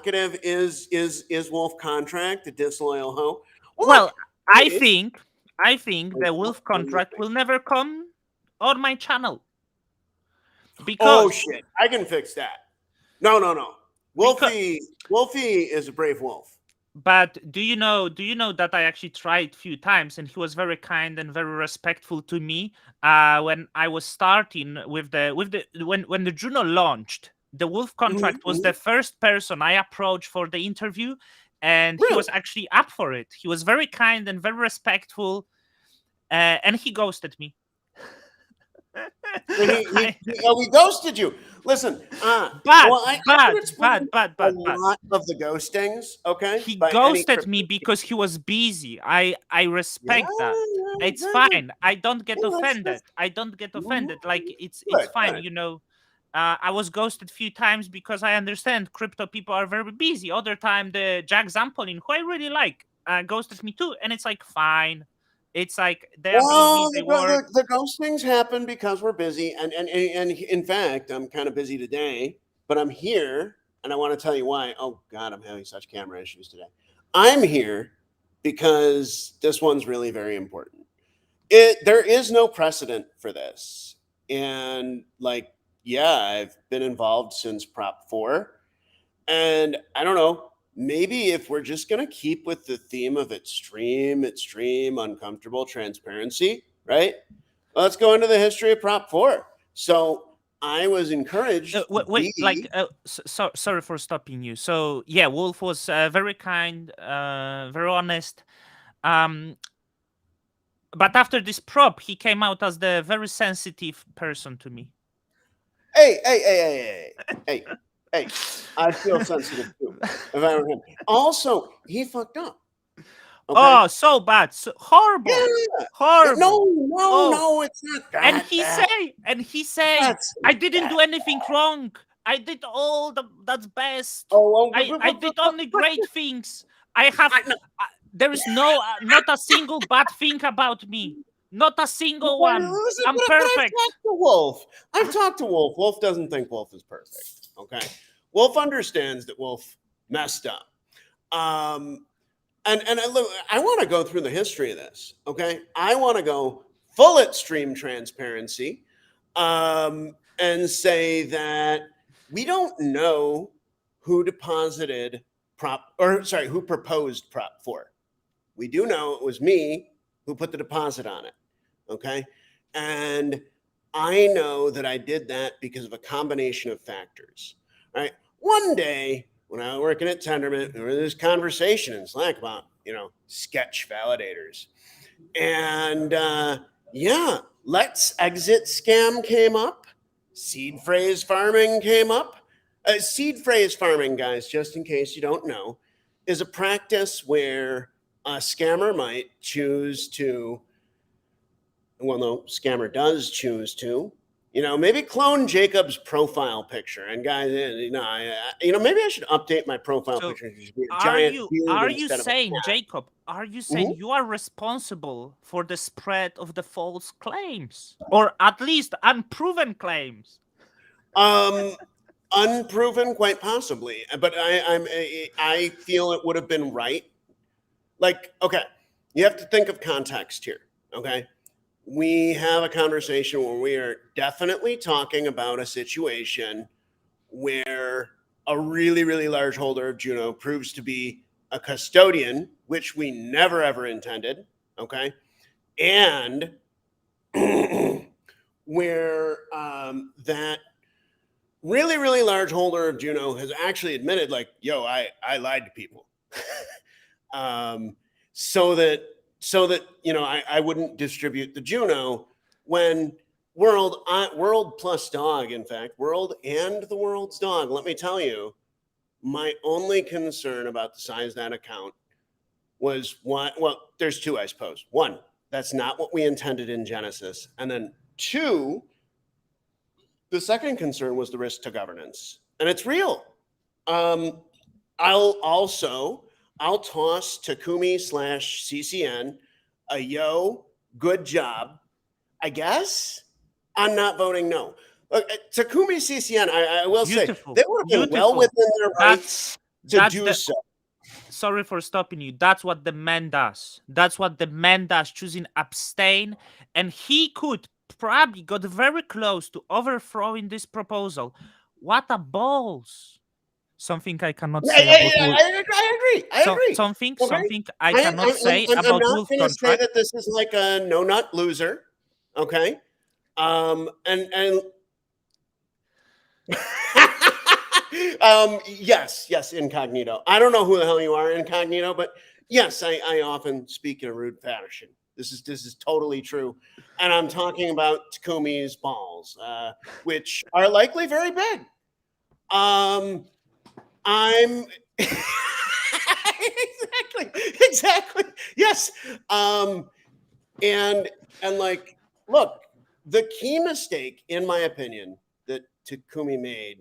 is Wolf Contract a disloyal hoe? Well, look, Well, I it, think I think the what, Wolf what do you contract think? will never come on my channel Oh because shit, I can fix that. No, no, no. because Wolfie is a brave wolf. but do you know that I actually tried few times and he was very kind and very respectful to me when I was starting with the when the Juno launched. The Wolf Mhm, contract was the mhm. first person I approached for the interview, and he was Really? actually up for it. He was very kind and very respectful, and he ghosted me. And I, he ghosted you. Listen, but well, I can but explain but but a but but lot of the ghostings, okay, he by any ghosted me crypto. because he was busy. I Yeah, respect that. yeah, It's very good. fine. I don't get Yeah, offended. that's I don't get mhm. offended. Like it's Good, fine. good. I was ghosted few times because I understand crypto people are very busy. Other time the Jack Zampolin, who I really like, ghosted me too, and it's like fine. It's like they are busy. Well, They work. the ghostings happen because we're busy, and in fact, I'm kind of busy today, but I'm here, and I want to tell you why. Oh God, I'm having such camera issues today. I'm here because this one's really very important. There is no precedent for this, and like, yeah, I've been involved since Prop 4, and I don't know, maybe if we're just going to keep with the theme of extreme, uncomfortable transparency, right? Let's go into the history of Prop 4. So I was encouraged to Wait, like, be. sorry for stopping you. So yeah, Wolf was very kind, very honest. Um, but after this prop, he came out as the very sensitive person to me. Hey, hey, hey, hey, hey, hey, hey. I feel sensitive too. If I were him. Also, he fucked up. Okay. Oh, so bad, so horrible, Yeah. horrible. No, no, Oh, no, it's not and that he bad. say, and he say, That's I not didn't that do anything bad. wrong. I did all that's best. Oh, well, I did only but great things. I have. no, There is no not a single bad thing about me. Not a single well, one. listen, I'm but I've perfect. talked to Wolf. I've talked to Wolf. Wolf doesn't think Wolf is perfect. Okay. Wolf understands that Wolf messed up. Um, and look, I want to go through the history of this. Okay. I want to go full extreme transparency and say that we don't know who deposited prop, or sorry, who proposed Prop 4. We do know it was me who put the deposit on it. Okay. And I know that I did that because of a combination of factors. Right. One day when I was working at Tendermint, there was this conversation in Slack about, sketch validators. And yeah, let's exit scam came up. Seed phrase farming came up. Seed phrase farming, guys, just in case you don't know, is a practice where a scammer might choose to, well, no, scammer does choose to, maybe clone Jacob's profile picture. And guys, maybe I should update my profile So, picture to just be a are giant you beard are you instead of a saying, cat. Jacob? Are you saying Mhm. you are responsible for the spread of the false claims, or at least unproven claims? Um, Unproven, quite possibly, but I feel it would have been right. Like, okay, you have to think of context here. Okay, we have a conversation where we are definitely talking about a situation where a really, really large holder of Juno proves to be a custodian, which we never ever intended. Okay, and where that really, really large holder of Juno has actually admitted, like, yo, I lied to people. um, so that I wouldn't distribute the Juno when World plus dog, in fact, World and the world's dog. Let me tell you, my only concern about the size of that account was one. Well, there's two, I suppose. One, that's not what we intended in Genesis, and then two, the second concern was the risk to governance, and it's real. Um, I'll toss Takumi slash CCN a yo, good job. I guess I'm not voting no. Look, Takumi CCN, I will say Beautiful, they would have been well beautiful. within their That's rights. to That's do the so. Sorry for stopping you. That's what the man does. That's what the man does, choosing abstain. And he could probably got very close to overthrowing this proposal. What a balls. Something I cannot Yeah, say yeah, about yeah. Wolf. I agree. I agree. Okay. Something I cannot say I'm about not Wolf going to say contract. that this is like a no nut loser. Okay. And yes, incognito. I don't know who the hell you are, incognito, but yes, I often speak in a rude fashion. This is totally true, and I'm talking about Takumi's balls, which are likely very big. Um, I'm exactly. Yes. Um, and like, look, the key mistake, in my opinion, that Takumi made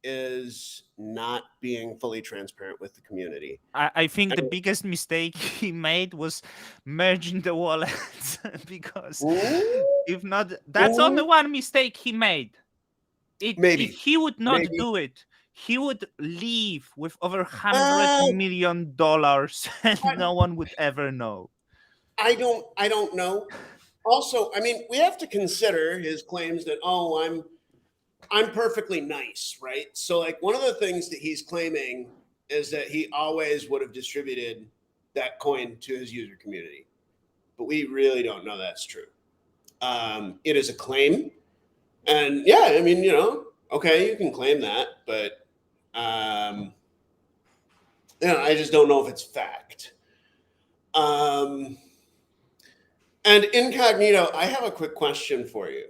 is not being fully transparent with the community. I think And, the biggest mistake he made was merging the wallets because ooh, if not, that's only ooh, one mistake he made. If maybe, he would not maybe. do it, he would leave with over Uh, $100 million and I, no one would ever know. I don't know. Also, I mean, we have to consider his claims that, oh, I'm perfectly nice, right? So like one of the things that he's claiming is that he always would have distributed that coin to his user community. But we really don't know that's true. It is a claim. And yeah, I mean, okay, you can claim that, but um, I just don't know if it's fact. Um, and incognito, I have a quick question for you.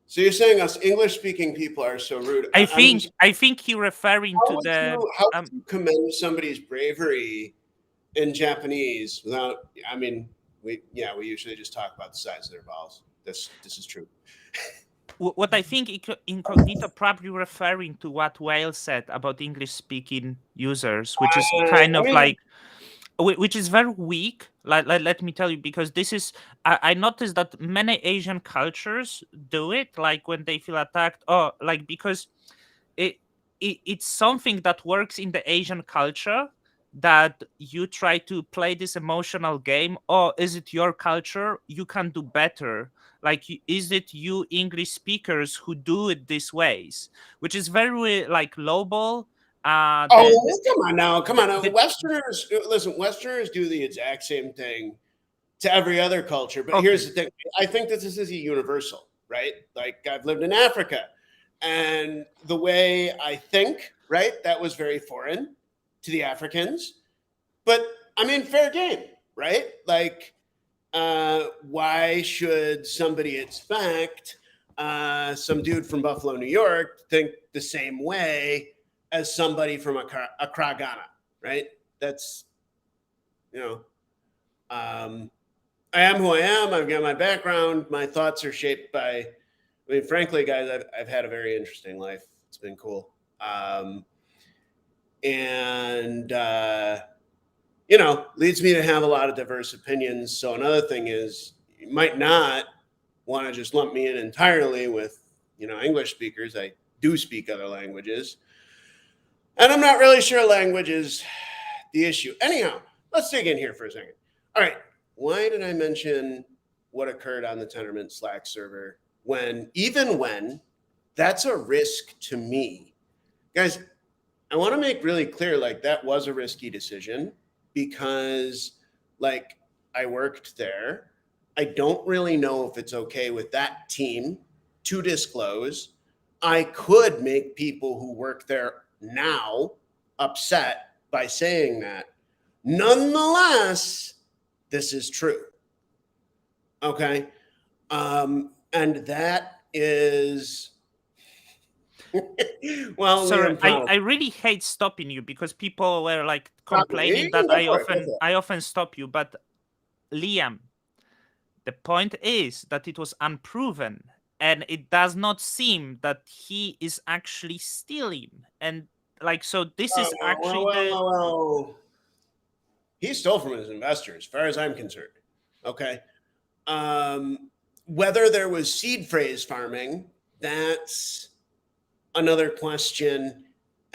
So you're saying us English speaking people are so rude. I'm just I think he referring to the how would you commend somebody's bravery in Japanese without? I mean, we usually just talk about the size of their balls. This is true. what I think incognito probably referring to what Whale said about English speaking users, which is kind I of mean, like which is very weak. Like let me tell you, because this is I noticed that many Asian cultures do it, like when they feel attacked, or like because it, it's something that works in the Asian culture, that you try to play this emotional game. Oh, is it your culture? You can do better. Like, is it you English speakers who do it these ways? Which is very like lowball. oh, come The, on now. the Westerners, listen. Westerners do the exact same thing to every other culture. But here's okay, the thing: I think that this is a universal, right? Like I've lived in Africa, and the way I think, right, that was very foreign to the Africans. But I mean, fair game, right? Like, why should somebody expect some dude from Buffalo, New York, think the same way as somebody from Accra, Ghana, right? That's you know, um, I am who I am. I've got my background. My thoughts are shaped by. I mean, frankly, guys, I've had a very interesting life. It's been cool, and leads me to have a lot of diverse opinions. So another thing is, you might not want to just lump me in entirely with, English speakers. I do speak other languages, and I'm not really sure language is the issue. Anyhow, let's dig in here for a second. All right, why did I mention what occurred on the Tendermint Slack server even when that's a risk to me, guys? I want to make really clear, like, that was a risky decision because, like, I worked there. I don't really know if it's okay with that team to disclose. I could make people who work there now upset by saying that. Nonetheless, this is true. Okay. And that is, well, sorry, Liam, probably. I really hate stopping you because people were like You complaining can that go for it. Go for it. I often stop you. But Liam, the point is that it was unproven, and it does not seem that he is actually stealing. And like, so this Oh, is well, actually well, the well, well. He stole from his investor, as far as I'm concerned. Okay. Um, Whether there was seed phrase farming, that's another question.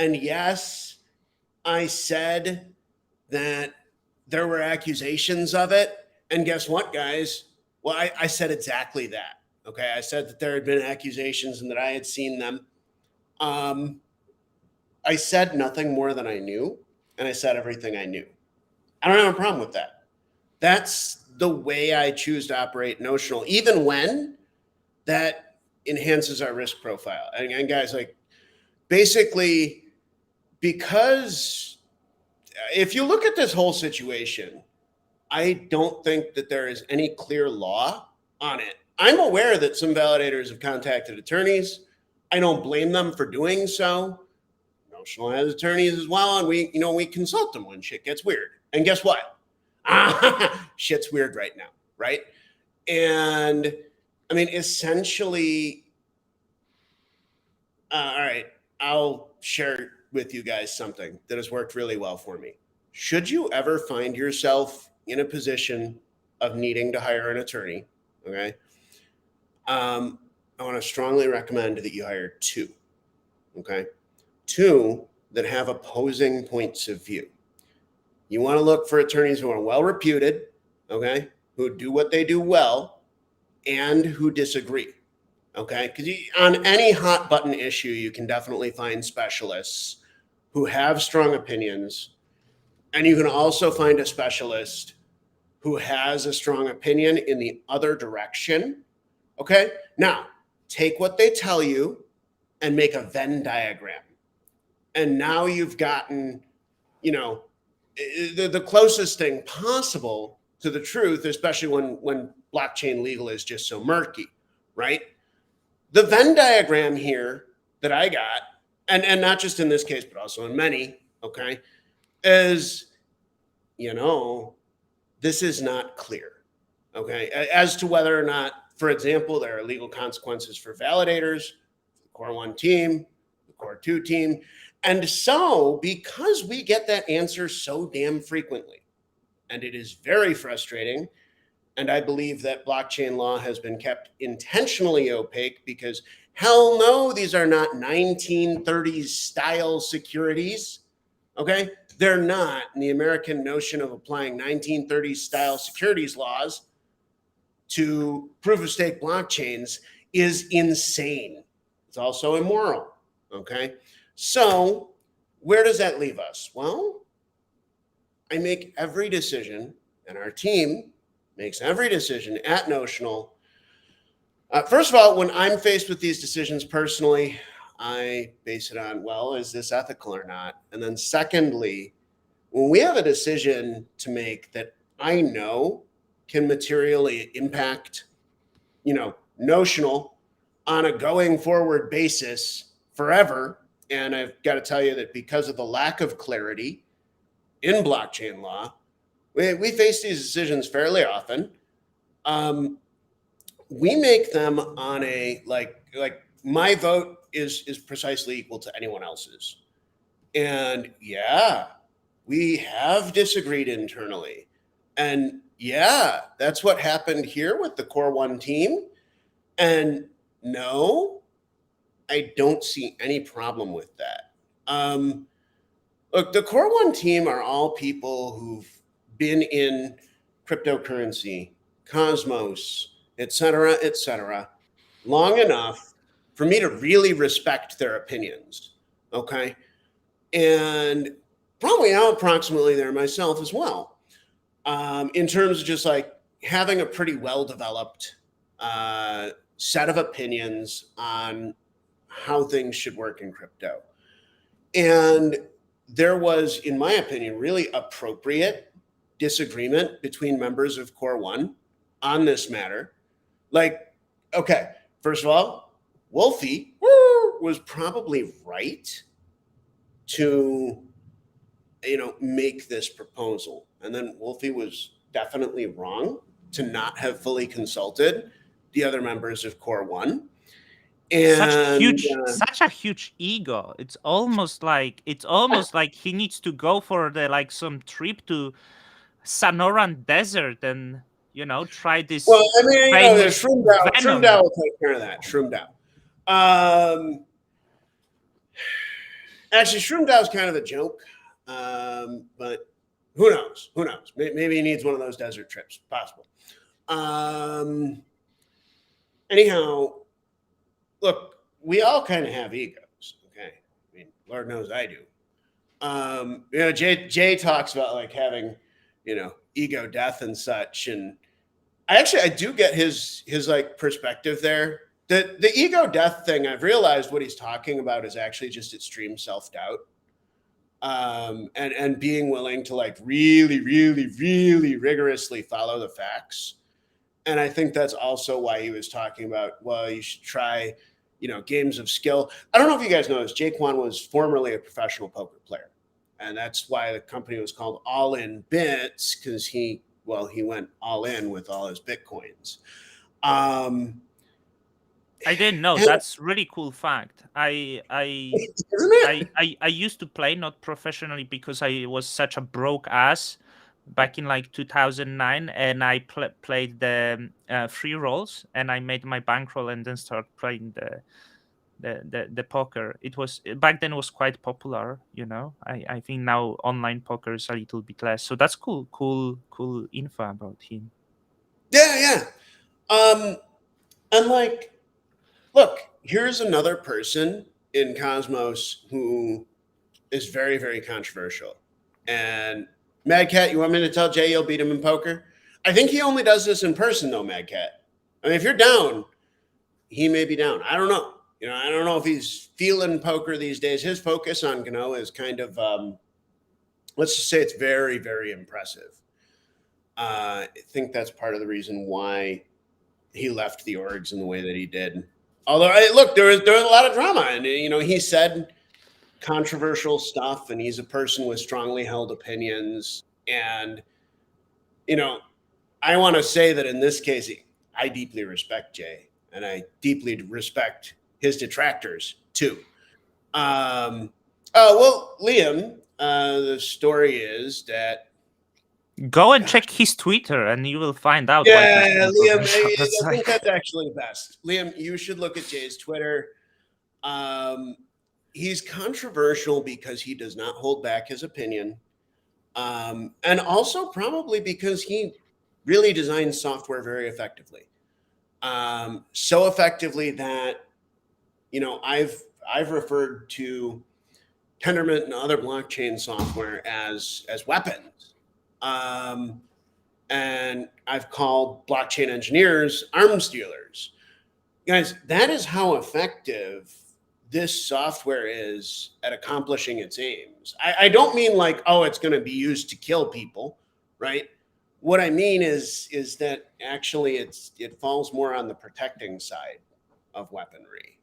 And yes, I said that there were accusations of it. And guess what, guys? Well, I said exactly that. Okay. I said that there had been accusations and that I had seen them. I said nothing more than I knew, and I said everything I knew. I don't have a problem with that. That's the way I choose to operate notional, even when that enhances our risk profile. And guys, like, basically, because if you look at this whole situation, I don't think that there is any clear law on it. I'm aware that some validators have contacted attorneys. I don't blame them for doing so. Notional has attorneys as well, and we consult them when shit gets weird. And guess what? Shit's weird right now, right? And I mean, essentially, all right, I'll share with you guys something that has worked really well for me. Should you ever find yourself in a position of needing to hire an attorney, okay, I want to strongly recommend that you hire two, okay? Two that have opposing points of view. You want to look for attorneys who are well reputed, okay, who do what they do well, and who disagree, okay? Because on any hot button issue, you can definitely find specialists who have strong opinions, and you can also find a specialist who has a strong opinion in the other direction, okay? Now, take what they tell you and make a Venn diagram. And now you've gotten, the closest thing possible to the truth, especially when blockchain legal is just so murky, right? The Venn diagram here that I got, and not just in this case, but also in many, okay, is, this is not clear, okay, as to whether or not, for example, there are legal consequences for validators, the Core 1 team, the Core 2 team. And so, because we get that answer so damn frequently, and it is very frustrating, and I believe that blockchain law has been kept intentionally opaque because, hell no, these are not 1930s style securities, okay? They're not. And the American notion of applying 1930s style securities laws to proof of stake blockchains is insane. It's also immoral, okay? So where does that leave us? Well, I make every decision, and our team makes every decision at Notional. First of all, when I'm faced with these decisions personally, I base it on, well, is this ethical or not? And then secondly, when we have a decision to make that I know can materially impact, Notional on a going forward basis forever, and I've got to tell you that because of the lack of clarity in blockchain law, we face these decisions fairly often. We make them on a like my vote is precisely equal to anyone else's. And yeah, we have disagreed internally. And yeah, that's what happened here with the Core 1 team. And no, I don't see any problem with that. Look, the Core 1 team are all people who've been in cryptocurrency, Cosmos, et cetera, long enough for me to really respect their opinions, okay? And probably I'm approximately there myself as well, in terms of just like having a pretty well-developed set of opinions on how things should work in crypto. And there was, in my opinion, really appropriate disagreement between members of Core 1 on this matter. Like, okay, first of all, Wolfie was probably right to, make this proposal. And then Wolfie was definitely wrong to not have fully consulted the other members of Core 1. And such a huge ego. It's almost like he needs to go for some trip to Sonoran Desert and try this. Well, I mean, famous Shroom DAO will take care of that. Shroom DAO. Actually, Shroom DAO is kind of a joke. But who knows? Who knows? Maybe he needs one of those desert trips. Possible. Anyhow, look, we all kind of have egos. Okay. I mean, Lord knows I do. Jay talks about like having, ego death and such. And I do get his like perspective there. The ego death thing, I've realized what he's talking about is actually just extreme self-doubt. And being willing to like really, really, really rigorously follow the facts. And I think that's also why he was talking about, well, you should try, games of skill. I don't know if you guys know this. Jaquan was formerly a professional poker player. And that's why the company was called All In Bits, because he went all in with all his Bitcoins. I didn't know. That's really cool fact. I used to play, not professionally, because I was such a broke ass back in like 2009, and I played the free rolls, and I made my bankroll, and then started playing the poker. It was back then was quite popular, I think now online poker is a little bit less. So that's cool info about him. Yeah. And like, look, here's another person in Cosmos who is very, very controversial. And Mad Cat, you want me to tell Jay you'll beat him in poker? I think he only does this in person, though, Mad Cat. I mean, if you're down, he may be down. I don't know. I don't know if he's feeling poker these days. His focus on Gano is kind of, let's just say it's very, very impressive. I think that's part of the reason why he left the orgs in the way that he did. Although, look, there was a lot of drama, and he said controversial stuff, and he's a person with strongly held opinions. And I want to say that in this case, I deeply respect Jay, and I deeply respect his detractors too. Well, Liam, the story is that go and check his Twitter, and you will find out. Yeah, Liam, I think that's actually best. Liam, you should look at Jay's Twitter. He's controversial because he does not hold back his opinion, and also probably because he really designs software very effectively. So effectively that I've referred to Tendermint and other blockchain software as weapons. And I've called blockchain engineers arms dealers. Guys, that is how effective this software is at accomplishing its aims. I don't mean like, it's going to be used to kill people, right? What I mean is that actually it falls more on the protecting side of weaponry.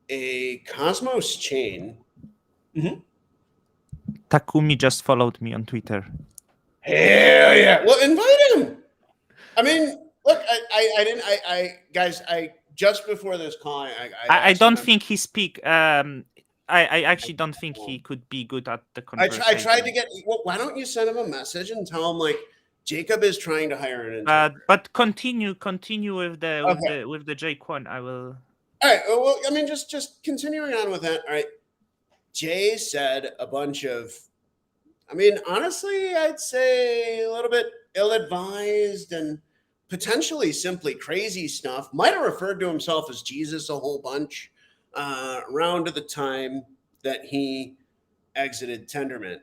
A Cosmos chain. Mm-hmm. Takumi just followed me on Twitter. Hell yeah! Well, invite him. I mean, look, guys, just before this call, I don't think he speak. I actually don't think he could be good at the conversation. I tried to get. Well, why don't you send him a message and tell him like Jacob is trying to hire an interpreter? But continue with the Jaquan. I will. All right. Well, I mean, just continuing on with that. All right. Jay said a bunch of, I mean, honestly, I'd say a little bit ill-advised and potentially simply crazy stuff. Might have referred to himself as Jesus a whole bunch around the time that he exited Tendermint.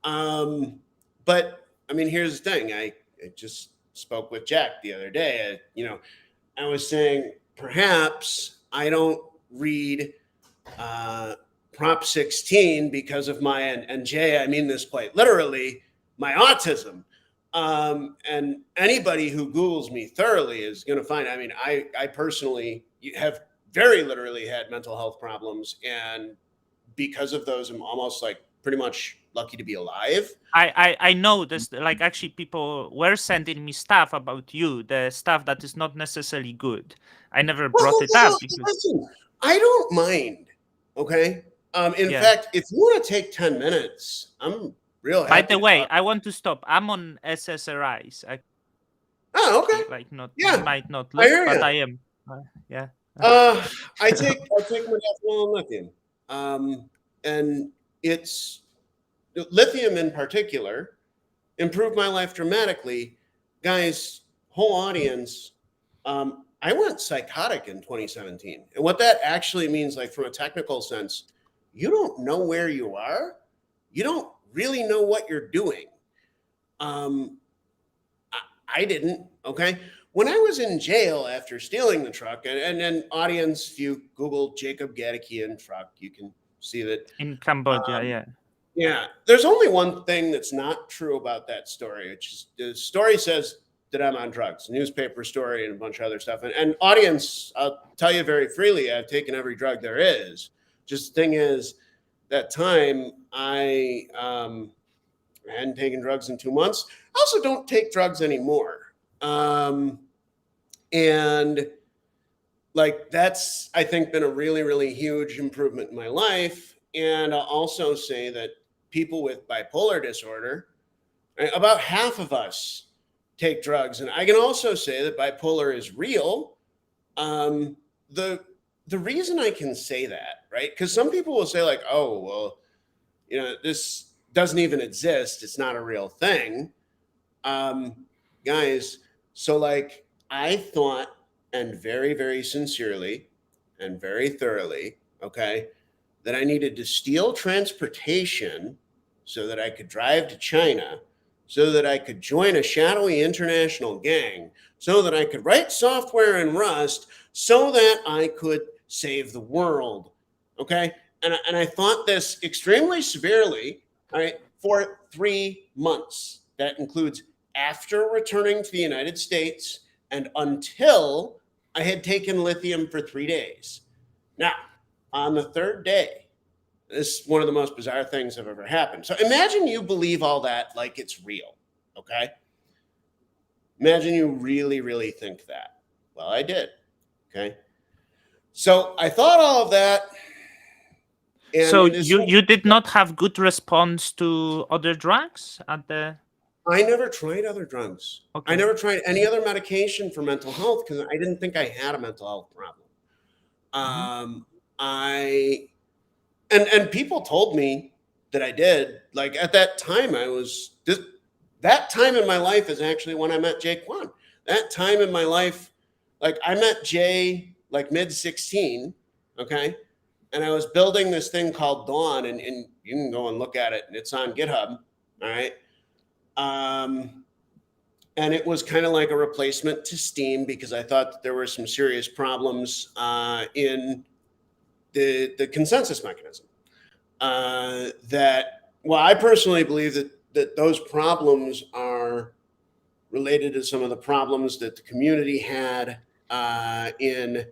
But I mean, here's the thing. I just spoke with Jack the other day. I was saying perhaps I don't read Prop 16 because of my, and Jay, I mean this quite literally, my autism. And anybody who Googles me thoroughly is going to find, I mean, I personally have very literally had mental health problems. And because of those, I'm almost like pretty much lucky to be alive. I know this, like actually people were sending me stuff about you, the stuff that is not necessarily good. I never brought it up. Because... Listen, I don't mind. Okay. In fact, if you want to take 10 minutes, I'm real happy. By the way, I want to stop. I'm on SSRIs. Okay. Like not, yeah. you might not look, but I am. I take modafinil and lithium. And it's lithium in particular improved my life dramatically. Guys, whole audience, I went psychotic in 2017. And what that actually means, like from a technical sense, you don't know where you are. You don't really know what you're doing. Um, I didn't. Okay. When I was in jail after stealing the truck, and then audience, if you Google Jacob Gadakian truck, you can see that. In Cambodia, Um, yeah. yeah, there's only one thing that's not true about that story, which is the story says that I'm on drugs, newspaper story, and a bunch of other stuff. And audience, I'll tell you very freely, I've taken every drug there is. Just the thing is, that time I hadn't taken drugs in 2 months. I also don't take drugs anymore. And like that's I think been a really, really huge improvement in my life. And I'll also say that people with bipolar disorder, right, about half of us take drugs. And I can also say that bipolar is real. Um, the the reason I can say that, right? Because some people will say, like, oh, well, this doesn't even exist. It's not a real thing. Um, Guys, so like I thought, and very, very sincerely and very thoroughly, okay, that I needed to steal transportation so that I could drive to China, so that I could join a shadowy international gang, so that I could write software in Rust, so that I could save the world. Okay. And I thought this extremely severely, all right, for 3 months. That includes after returning to the United States and until I had taken lithium for 3 days. Now, on the third day, this is one of the most bizarre things that have ever happened. So imagine you believe all that like it's real, okay? Imagine you really, really think that. Well, I did, okay? So I thought all of that, and So it is. you did not have good response to other drugs at the I never tried other drugs. I okay. never tried any other medication for mental health because I didn't think I had a mental health problem. Mhm. I and people told me that I did. Like at that time, I was this. That time in my life is actually when I met Jay Kwan. That time in my life, like I met Jay like mid 16, okay, and I was building this thing called Dawn, and you can go and look at it, and it's on GitHub, all right. Um, and it was kind of like a replacement to Steam because I thought that there were some serious problems in the consensus mechanism. That well, I personally believe that those problems are related to some of the problems that the community had in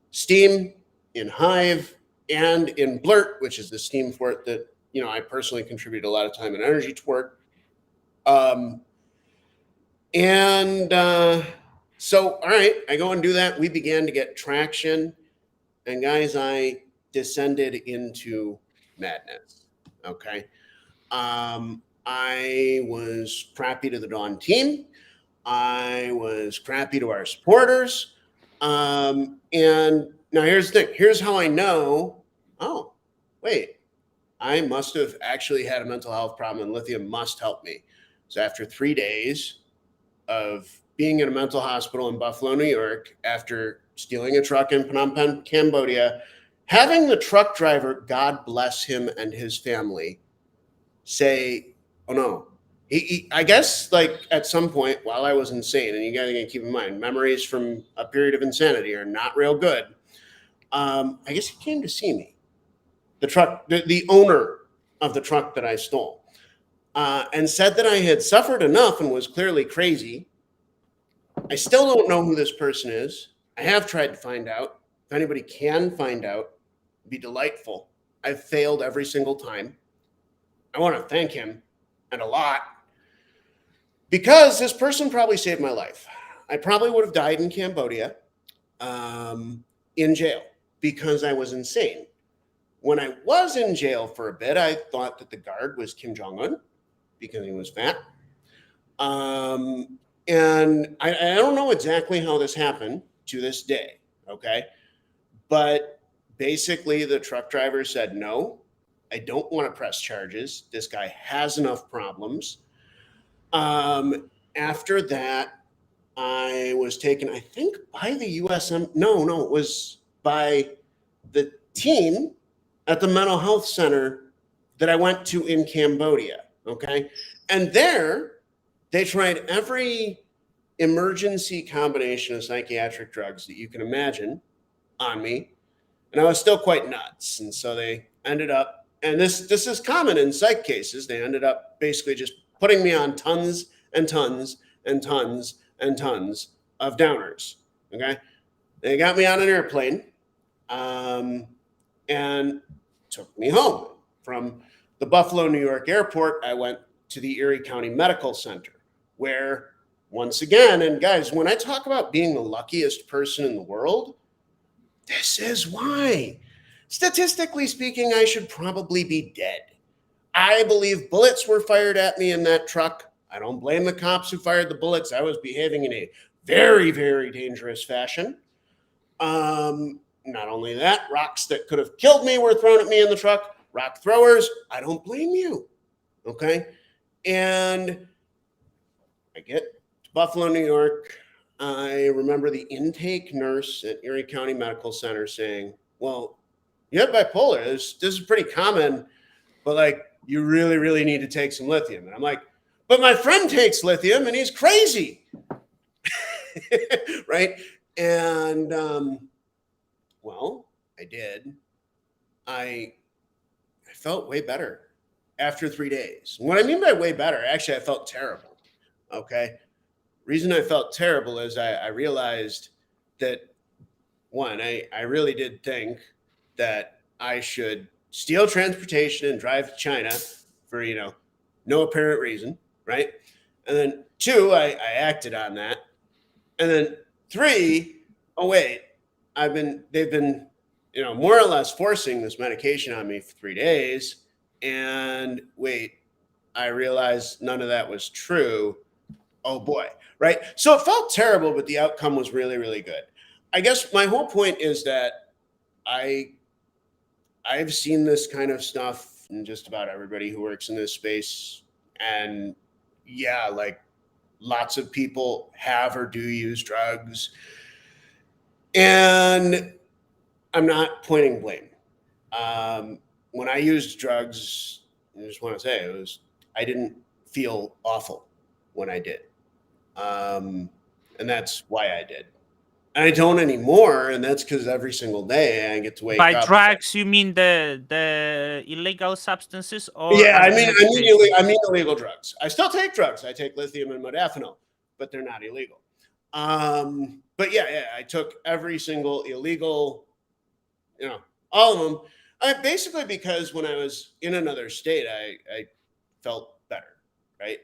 Steam, in Hive, and in Blurt, which is the Steam fort that I personally contribute a lot of time and energy toward. Um, And so, all right, I go and do that. We began to get traction. And guys, I descended into madness. Okay. I was crappy to the Dawn team. I was crappy to our supporters. And now here's the thing. Here's how I know. Oh, wait. I must have actually had a mental health problem, and lithium must help me. So after 3 days of being in a mental hospital in Buffalo, New York, after stealing a truck in Phnom Penh, Cambodia, having the truck driver, God bless him and his family, say, "Oh no." I guess, like at some point while I was insane, and you got to keep in mind, memories from a period of insanity are not real good. I guess he came to see me, the owner of the truck that I stole, and said that I had suffered enough and was clearly crazy. I still don't know who this person is. I have tried to find out. If anybody can find out, it'd be delightful. I've failed every single time. I want to thank him, and a lot, because this person probably saved my life. I probably would have died in Cambodia, in jail, because I was insane. When I was in jail for a bit, I thought that the guard was Kim Jong Un because he was fat. And I don't know exactly how this happened to this day, okay? But basically, the truck driver said no, I don't want to press charges. This guy has enough problems. After that, I was taken, I think, by the USM. No, it was by the team at the mental health center that I went to in Cambodia. Okay. And there, they tried every emergency combination of psychiatric drugs that you can imagine on me. And I was still quite nuts. And so they ended up, and this is common in psych cases, they ended up basically just putting me on tons and tons and tons and tons of downers. Okay. They got me on an airplane and took me home. From the Buffalo, New York airport, I went to the Erie County Medical Center, where once again, and guys, when I talk about being the luckiest person in the world, this is why. Statistically speaking, I should probably be dead. I believe bullets were fired at me in that truck. I don't blame the cops who fired the bullets. I was behaving in a very, very dangerous fashion. Not only that, rocks that could have killed me were thrown at me in the truck. Rock throwers, I don't blame you. Okay. And I get to Buffalo, New York. I remember the intake nurse at Erie County Medical Center saying, well, you have bipolar. This is pretty common, but like, you really, really need to take some lithium. And I'm like, but my friend takes lithium and he's crazy. Right. And, well, I did. I felt way better after 3 days. And what I mean by way better, actually, I felt terrible. Okay. Reason I felt terrible is I realized that, one, I really did think that I should steal transportation and drive to China for, no apparent reason. Right. And then two, I acted on that. And then three, oh wait, they've been, more or less forcing this medication on me for 3 days. And wait, I realized none of that was true. Oh boy. Right. So it felt terrible, but the outcome was really, really good. I guess my whole point is that I've seen this kind of stuff in just about everybody who works in this space. And yeah, like lots of people have or do use drugs. And I'm not pointing blame. When I used drugs, I just want to say I didn't feel awful when I did. And that's why I did. And I don't anymore, and that's because every single day I get to wake By up. drugs, you mean the illegal substances, or Yeah, as I mean medication? illegal drugs. I still take drugs. I take lithium and modafinil, but they're not illegal. But yeah, I took every single illegal, all of them. Basically because when I was in another state, I felt better, right?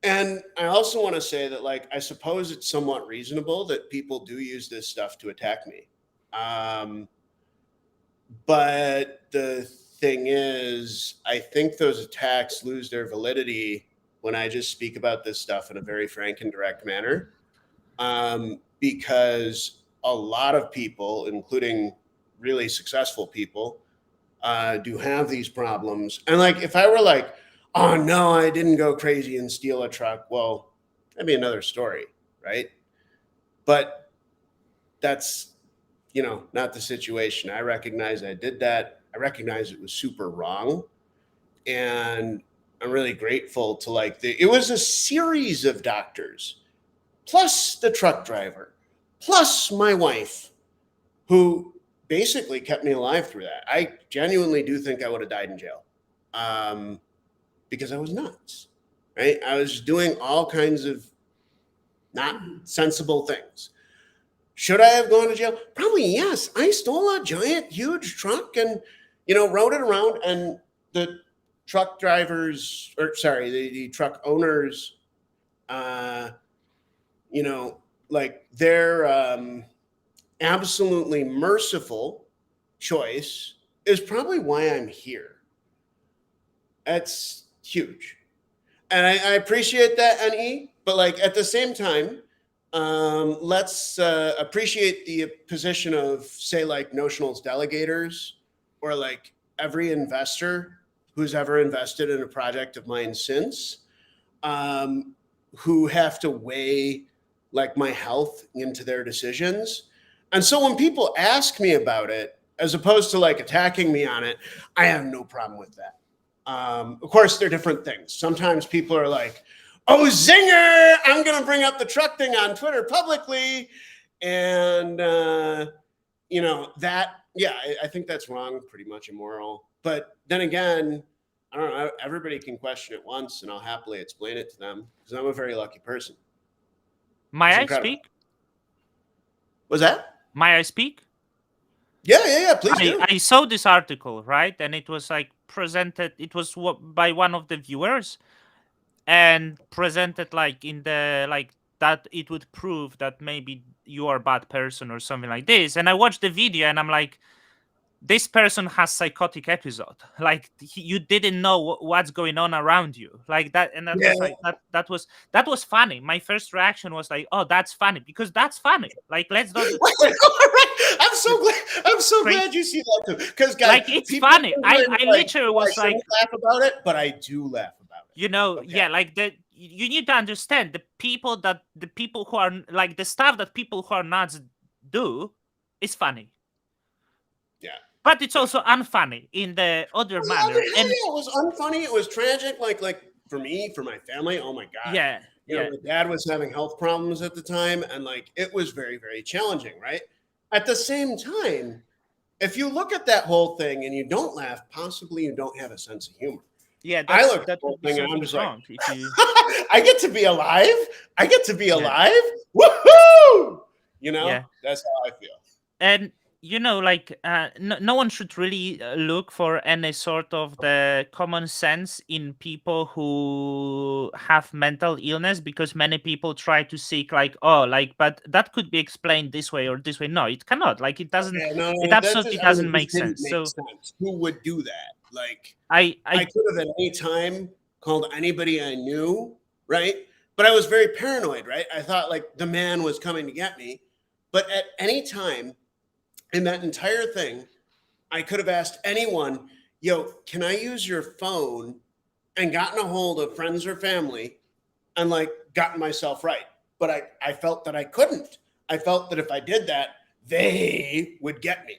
And I also want to say that, like, I suppose it's somewhat reasonable that people do use this stuff to attack me. But the thing is, I think those attacks lose their validity when I just speak about this stuff in a very frank and direct manner. Because a lot of people, including really successful people, do have these problems. And like, if I were like, oh no, I didn't go crazy and steal a truck, well, that'd be another story, right? But that's, not the situation. I recognize I did that. I recognize it was super wrong. And I'm really grateful to it was a series of doctors, plus the truck driver, plus my wife, who basically kept me alive through that. I genuinely do think I would have died in jail. Because I was nuts, right? I was doing all kinds of not sensible things. Should I have gone to jail? Probably yes. I stole a giant, huge truck and, rode it around, and the truck drivers, the truck owners, their absolutely merciful choice is probably why I'm here. That's huge. And I appreciate that, NE, but at the same time, let's appreciate the position of, say, notionals delegators or like every investor who's ever invested in a project of mine since, who have to weigh like my health into their decisions. And so when people ask me about it, as opposed to like attacking me on it, I have no problem with that. Of course, they're different things. Sometimes people are like, oh, zinger, I'm going to bring up the truck thing on Twitter publicly. And, that, yeah, I think that's wrong, pretty much immoral. But then again, I don't know, everybody can question it once and I'll happily explain it to them because I'm a very lucky person. May I speak? Was that? May I speak? Yeah, please do. I saw this article, right? And it was like presented, it was by one of the viewers and presented like in the, like, that it would prove that maybe you are a bad person or something like this. And I watched the video and I'm like, this person has psychotic episode. Like you didn't know what's going on around you, like that. And that was like that was funny. My first reaction was like, oh, that's funny, because that's funny. Like, let's not. I'm so glad you see that too, because guys, like, it's funny. I literally was like, laugh about it, but I do laugh about it. Yeah, like that. You need to understand the people who are like the stuff that people who are nuts do is funny. Yeah. But it's also unfunny in the other manner. And it was unfunny. It was tragic. Like for me, for my family. Oh my god. Yeah. My dad was having health problems at the time, and like it was very, very challenging. Right. At the same time, if you look at that whole thing and you don't laugh, possibly you don't have a sense of humor. Yeah, I look at the whole thing and I'm just like, I get to be alive. I get to be alive. Woohoo! That's how I feel. And like no one should really look for any sort of the common sense in people who have mental illness, because many people try to seek like, oh, like, but that could be explained this way or this way. No, it cannot. Like, it doesn't. It absolutely doesn't make sense. So who would do that? Like, I could have at any time called anybody I knew, right? But I was very paranoid, right? I thought like the man was coming to get me. But at any time in that entire thing, I could have asked anyone, yo, can I use your phone, and gotten a hold of friends or family and like gotten myself right. But I felt that I couldn't. I felt that if I did that, they would get me.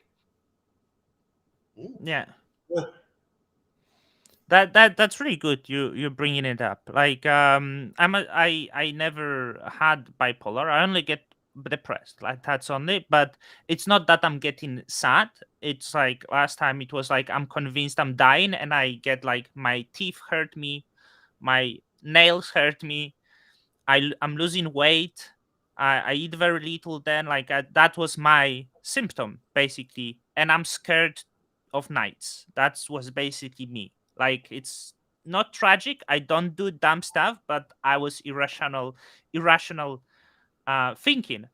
Yeah. That's really good. You're bringing it up. Like, I never had bipolar. I only get depressed. Like, that's only. But it's not that I'm getting sad. It's like last time it was like I'm convinced I'm dying, and I get like my teeth hurt me, my nails hurt me. I'm losing weight. I eat very little. Then like that was my symptom basically, and I'm scared of nights. That was basically me. Like, it's not tragic. I don't do dumb stuff, but I was irrational thinking.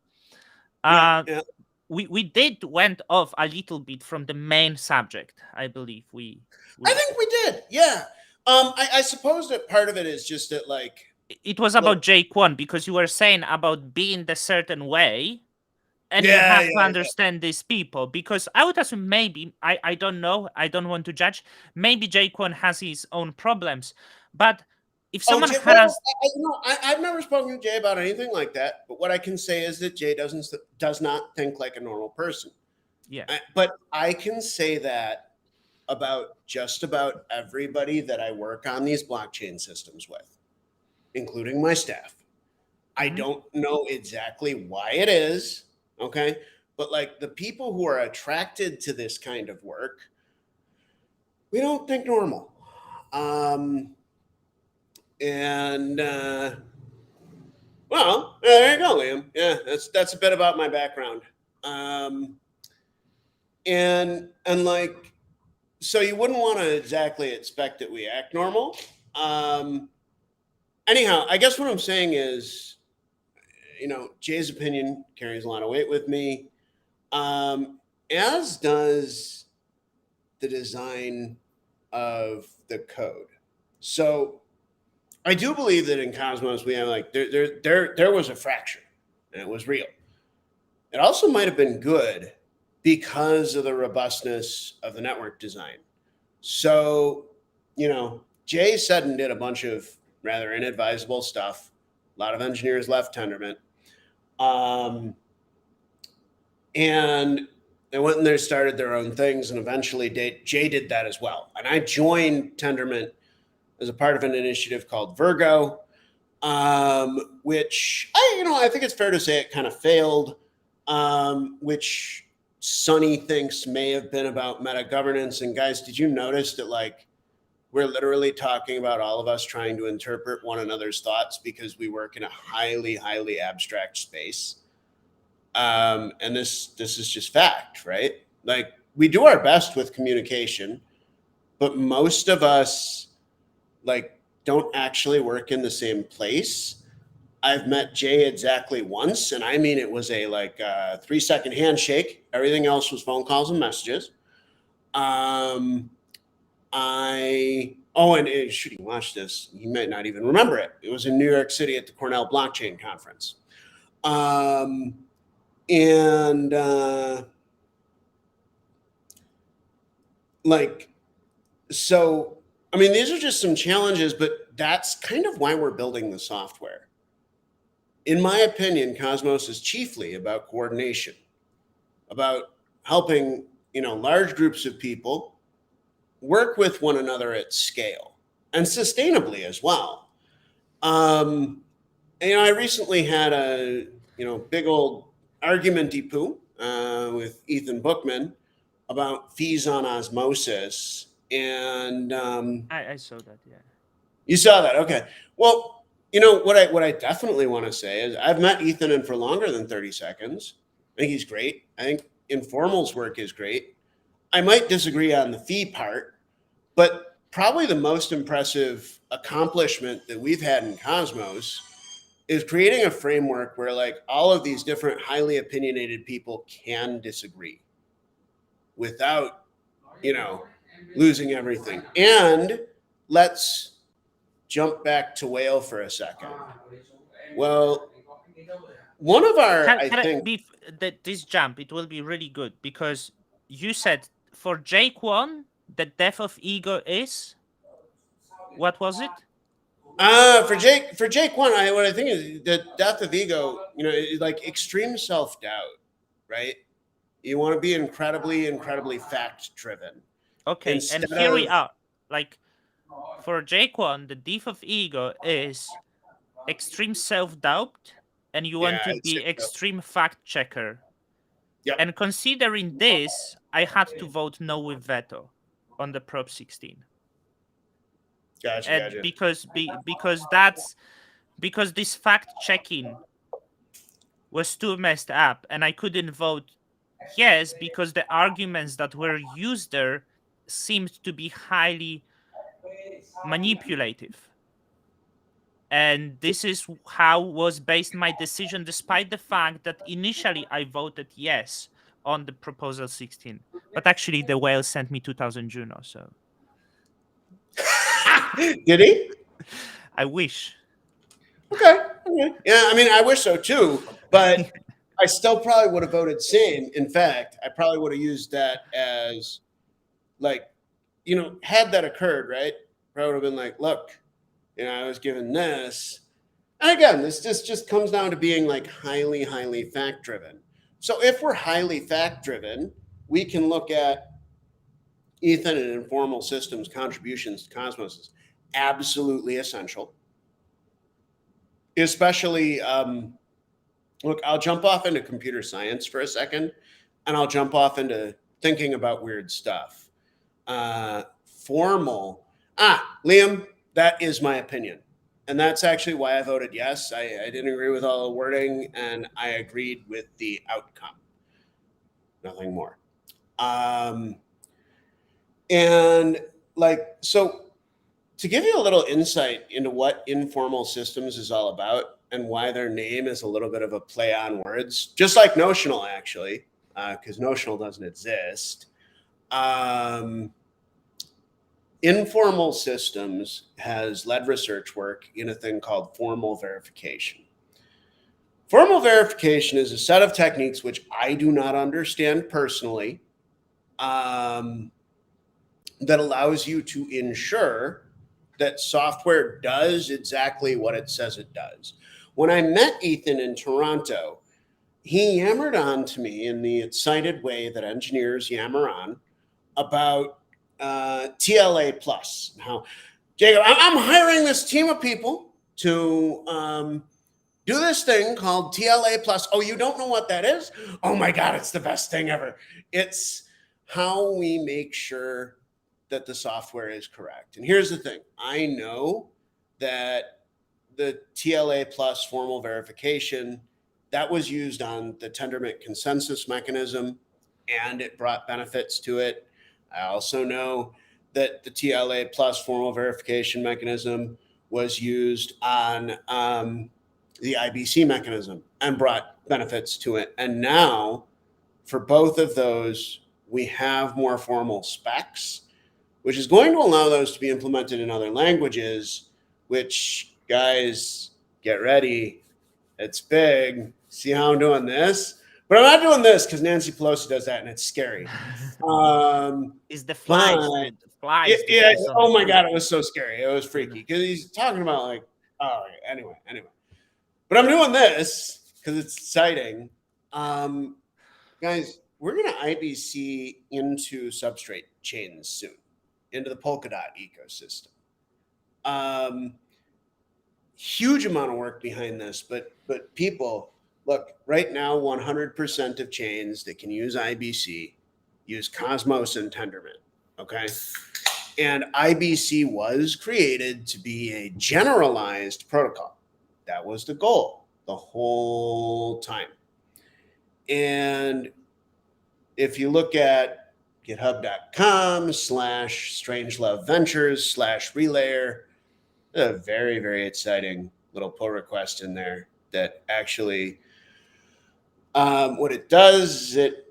We did went off a little bit from the main subject. I believe I think we did. Yeah. I suppose that part of it is just that like it was about Jaquan, because you were saying about being the certain way. And you have to understand these people, because I would assume maybe, I don't know, I don't want to judge, maybe Jaquan has his own problems, but if someone has... I've never spoken to Jay about anything like that, but what I can say is that Jay does not think like a normal person. Yeah. But I can say that about just about everybody that I work on these blockchain systems with, including my staff. I don't know exactly why it is. Okay. But like the people who are attracted to this kind of work, we don't think normal. Well, there you go, Liam. Yeah, that's a bit about my background. And like, so you wouldn't want to exactly expect that we act normal. Anyhow, I guess what I'm saying is, Jay's opinion carries a lot of weight with me, as does the design of the code. So I do believe that in Cosmos we have like there was a fracture, and it was real. It also might have been good because of the robustness of the network design. So, Jay said and did a bunch of rather inadvisable stuff. A lot of engineers left Tendermint. And they went in there, started their own things, and eventually Jay did that as well. And I joined Tendermint as a part of an initiative called Virgo, which I think it's fair to say it kind of failed, which Sonny thinks may have been about meta governance. And guys, did you notice that we're literally talking about all of us trying to interpret one another's thoughts because we work in a highly, highly abstract space? And this is just fact, right? Like, we do our best with communication, but most of us don't actually work in the same place. I've met Jay exactly once, and I mean it was a 3-second handshake. Everything else was phone calls and messages. Should you watch this? You might not even remember it. It was in New York City at the Cornell Blockchain Conference. So, I mean, these are just some challenges, but that's kind of why we're building the software. In my opinion, Cosmos is chiefly about coordination, about helping, large groups of people work with one another at scale and sustainably as well. I recently had a, big old argument-y poo with Ethan Bookman about fees on osmosis. And I saw that, yeah. You saw that, okay. Well, what I definitely want to say is I've met Ethan in for longer than 30 seconds. I think he's great. I think Informal's work is great. I might disagree on the fee part, but probably the most impressive accomplishment that we've had in Cosmos is creating a framework where all of these different highly opinionated people can disagree without, losing everything. And let's jump back to whale for a second. Well, one of our, this jump, it will be really good because you said for Jake 1, the death of ego is, what was it? For Jake 1, what I think is the death of ego, extreme self-doubt, right? You want to be incredibly, incredibly fact-driven. Okay, and here we are. For Jake 1, the death of ego is extreme self-doubt, and you want to be extreme fact-checker. Yep. And considering this, I had to vote no with veto on the Prop 16. Gotcha. Because this fact-checking was too messed up, and I couldn't vote yes because the arguments that were used there seemed to be highly manipulative. And this is how was based my decision, despite the fact that initially I voted yes on the proposal 16. But actually the whale sent me 2,000 Juno, so. Did he? I wish. Okay. Yeah, I mean, I wish so too, but I still probably would have voted same. In fact, I probably would have used that as had that occurred, right? I would have been like, look, I was given this. And again, this just comes down to being highly, highly fact-driven. So if we're highly fact-driven, we can look at Ethan and Informal Systems' contributions to Cosmos is absolutely essential. Especially, look, I'll jump off into computer science for a second, and I'll jump off into thinking about weird stuff. Formal. Liam, that is my opinion. And that's actually why I voted yes. I didn't agree with all the wording, and I agreed with the outcome. Nothing more. So to give you a little insight into what Informal Systems is all about and why their name is a little bit of a play on words, just like Notional, actually, because Notional doesn't exist. Informal Systems has led research work in a thing called formal verification. Formal verification is a set of techniques which I do not understand personally, that allows you to ensure that software does exactly what it says it does. When I met Ethan in Toronto, he yammered on to me in the excited way that engineers yammer on about TLA plus. How, Jacob, I'm hiring this team of people to do this thing called TLA plus. Oh, you don't know what that is? Oh my God, it's the best thing ever. It's how we make sure that the software is correct. And here's the thing, I know that the TLA plus formal verification that was used on the Tendermint consensus mechanism, and it brought benefits to it. I also know that the TLA plus formal verification mechanism was used on the IBC mechanism and brought benefits to it. And now, for both of those, we have more formal specs, which is going to allow those to be implemented in other languages, which, guys, get ready. It's big. See how I'm doing this? But I'm not doing this because Nancy Pelosi does that, and it's scary. It's the flies, But dude. The flies. yeah, depends on oh the my food. God, it was so scary. It was freaky because he's talking about like, oh, anyway. But I'm doing this because it's exciting. Guys, we're going to IBC into substrate chains soon, into the Polkadot ecosystem. Huge amount of work behind this, but people, look, right now 100% of chains that can use IBC use Cosmos and Tendermint, okay? And IBC was created to be a generalized protocol. That was the goal the whole time. And if you look at github.com/strangeloveventures/relayer, a very, very exciting little pull request in there that actually, what it does is it,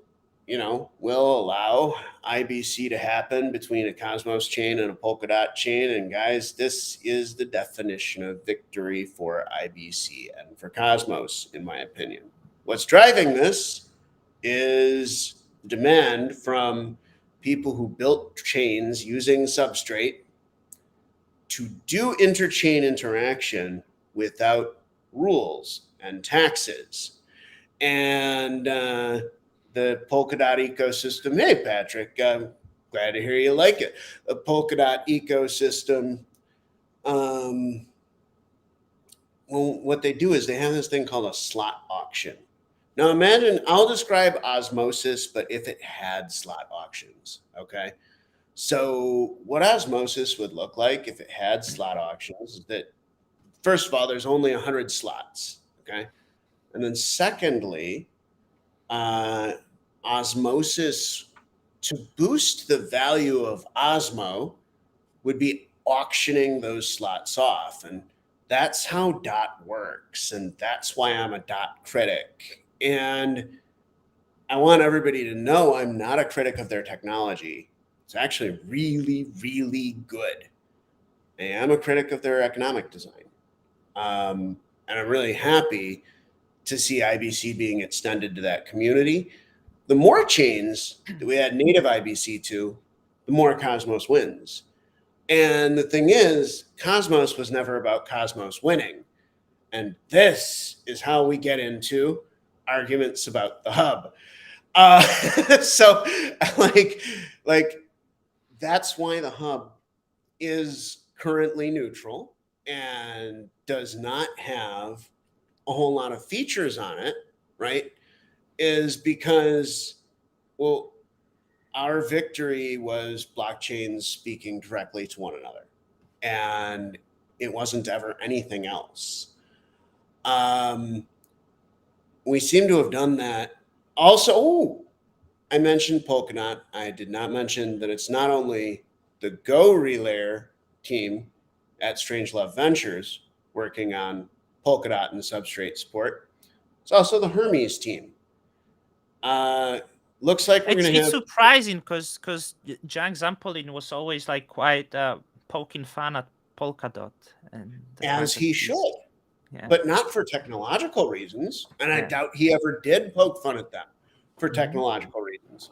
will allow IBC to happen between a Cosmos chain and a Polkadot chain. And guys, this is the definition of victory for IBC and for Cosmos, in my opinion. What's driving this is demand from people who built chains using Substrate to do interchain interaction without rules and taxes. And the Polkadot ecosystem, hey, Patrick, I'm glad to hear you like it. The Polkadot ecosystem, well, what they do is they have this thing called a slot auction. Now imagine, I'll describe Osmosis, but if it had slot auctions, okay? So what Osmosis would look like if it had slot auctions is that, first of all, there's only 100 slots, okay? And then secondly, Osmosis, to boost the value of Osmo, would be auctioning those slots off. And that's how DOT works. And that's why I'm a DOT critic. And I want everybody to know I'm not a critic of their technology. It's actually really, really good. I am a critic of their economic design. And I'm really happy to see IBC being extended to that community. The more chains that we add native IBC to, the more Cosmos wins. And the thing is, Cosmos was never about Cosmos winning. And this is how we get into arguments about the hub. So like that's why the hub is currently neutral and does not have a whole lot of features on it, right? Is because, well, our victory was blockchains speaking directly to one another, and it wasn't ever anything else. We seem to have done that. Also, I mentioned Polkadot. I did not mention that it's not only the Go Relayer team at Strangelove Ventures working on Polkadot and substrate support. It's also the Hermes team. Looks like we're going to It's have, surprising because Jan Zampolin was always like quite poking fun at Polkadot, and as he should. Yeah. but not for technological reasons. And I Yeah. doubt he ever did poke fun at them for Mhm. technological reasons.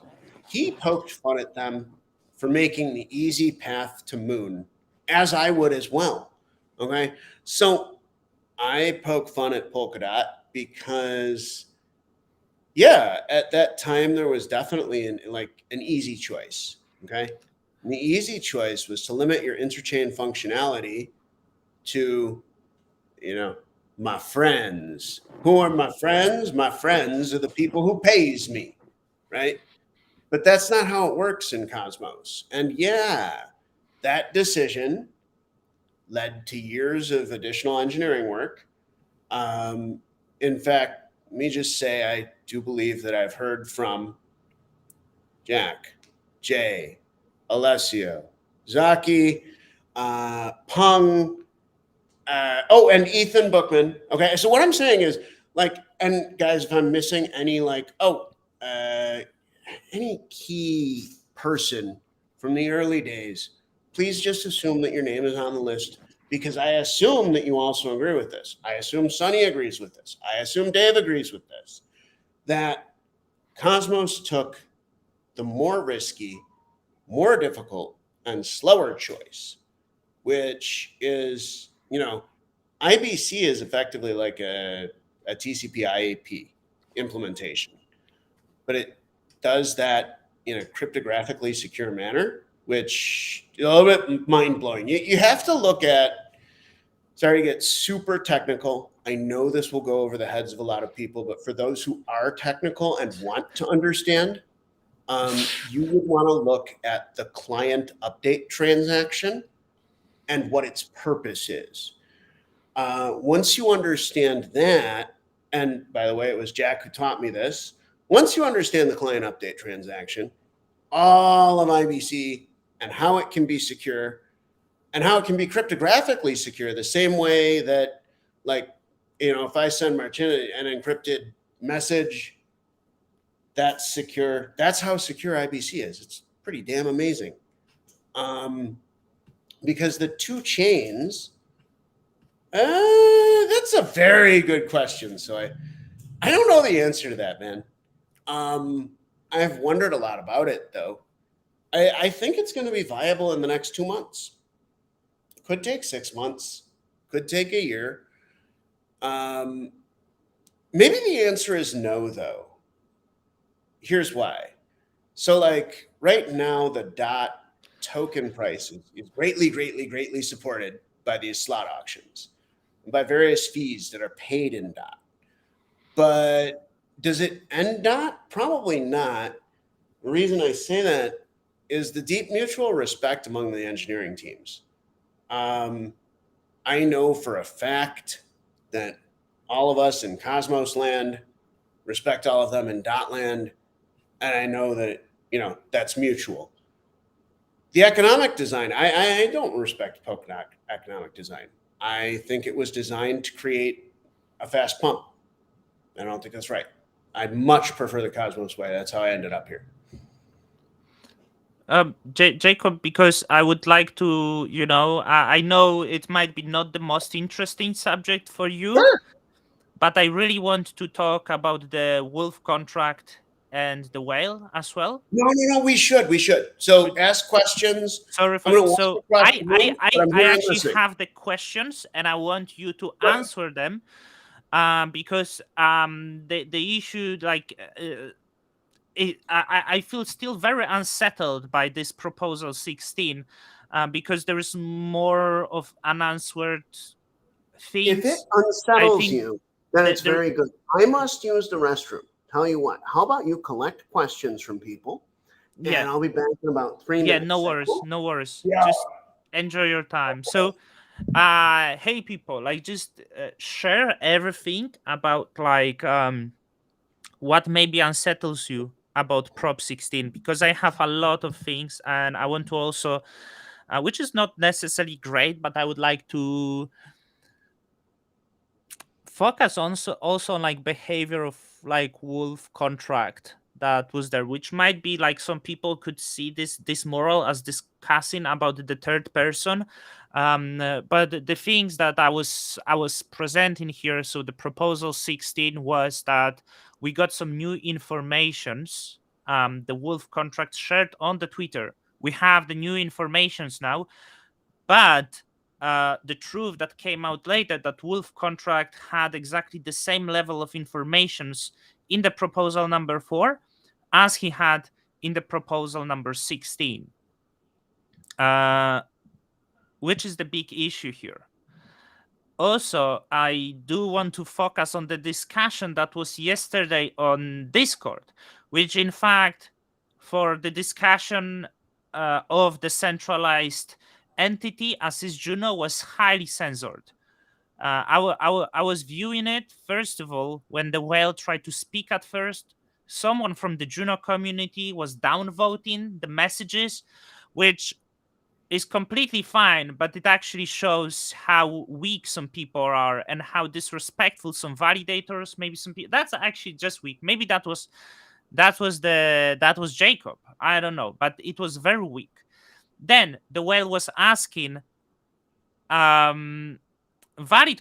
He poked fun at them for making the easy path to moon, as I would as well. Okay. So I poke fun at Polkadot because, yeah, at that time there was definitely an easy choice. Okay. And the easy choice was to limit your interchain functionality to, you know, my friends. Who are my friends? My friends are the people who pays me, right? But that's not how it works in Cosmos. And yeah, that decision led to years of additional engineering work. Um, in fact, let me just say I do believe that I've heard from Jack, Jay, Alessio, Zaki, Pung, and Ethan Bookman. Okay, so what I'm saying is, and guys, if I'm missing any, uh, any key person from the early days, please just assume that your name is on the list because I assume that you also agree with this. I assume Sonny agrees with this. I assume Dave agrees with this. That Cosmos took the more risky, more difficult, and slower choice, which is, IBC is effectively like a TCP IAP implementation, but it does that in a cryptographically secure manner, which is a little bit mind blowing. You have to look at, sorry to get super technical. I know this will go over the heads of a lot of people, but for those who are technical and want to understand, you would want to look at the client update transaction and what its purpose is. Once you understand that, and by the way, it was Jack who taught me this. Once you understand the client update transaction, all of IBC and how it can be secure and how it can be cryptographically secure, the same way that, like, if I send Martina an encrypted message, that's secure. That's how secure IBC is. It's pretty damn amazing. Because the two chains, that's a very good question. So I don't know the answer to that, man. I've wondered a lot about it, though. I think it's going to be viable in the next 2 months. Could take 6 months. Could take a year. Um, Maybe the answer is no, though. Here's why. So, like right now, the dot token price is greatly, greatly, greatly supported by these slot auctions and by various fees that are paid in dot. But does it end dot? Probably not. The reason I say that is the deep mutual respect among the engineering teams. Um, I know for a fact that all of us in Cosmos land respect all of them in dot land, and I know that that's mutual. The economic design, I don't respect Polkadot economic design. I think it was designed to create a fast pump. I don't think that's right. I'd much prefer the Cosmos way. That's how I ended up here. Jacob, because I would like to, I know it might be not the most interesting subject for you, Sure. but I really want to talk about the wolf contract and the whale as well. No. We should. We should. So Would- ask questions. Sorry I'm for going to walk so across I the I room, but I, I'm I here and actually listening. have the questions and I want you to Right. answer them, because the issue I feel still very unsettled by this proposal 16, because there is more of unanswered If it things. I unsettles think you, then that it's there, very good. I must use the restroom. Tell you what, how about you collect questions from people yeah, and I'll be back in about 3 minutes. no Is that worries, cool? no worries. Yeah. Just enjoy your time. So, hey people, like just share everything about what maybe unsettles you about Prop 16, because I have a lot of things and I want to also, which is not necessarily great, but I would like to focus on also on like behavior of like wolf contract that was there, which might be like some people could see this moral as discussing about the third person, But the things that I was presenting here, so the proposal 16 was that we got some new informations. The Wolf contract shared on the Twitter. We have the new informations now, but the truth that came out later that Wolf contract had exactly the same level of informations in the proposal number 4 as he had in the proposal number 16. Which is the big issue here. Also, I do want to focus on the discussion that was yesterday on Discord, which in fact, for the discussion of the centralized entity, as is Juno, was highly censored. I was viewing it, first of all, when the whale tried to speak at first. Someone from the Juno community was downvoting the messages, which is completely fine, but it actually shows how weak some people are and how disrespectful some validators, maybe some people. That's actually just weak. Maybe that was Jacob. I don't know, but it was very weak. Then the whale was asking valid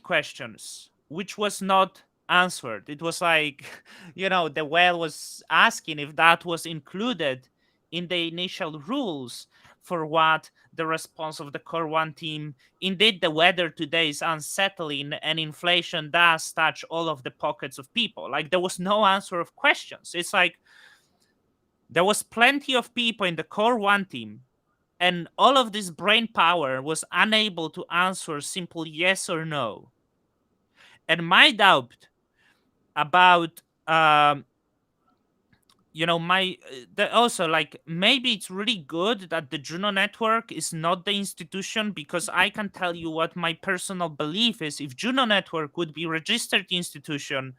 questions, which was not answered. It was like, the whale was asking if that was included in the initial rules for what the response of the Core 1 team. Indeed, the weather today is unsettling and inflation does touch all of the pockets of people. Like, there was no answer of questions. It's like there was plenty of people in the Core 1 team, and all of this brain power was unable to answer simple yes or no. And my doubt about also, like, maybe it's really good that the Juno network is not the institution, because I can tell you what my personal belief is. If Juno network would be registered institution,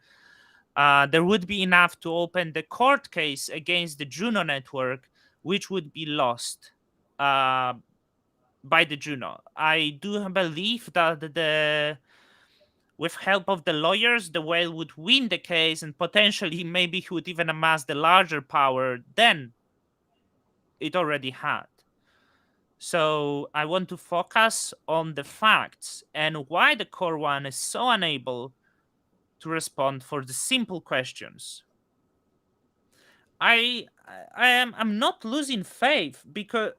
there would be enough to open the court case against the Juno network, which would be lost by the Juno. I do believe that with help of the lawyers, the whale would win the case, and potentially maybe he would even amass the larger power than it already had. So I want to focus on the facts and why the Core 1 is so unable to respond for the simple questions. I'm not losing faith, because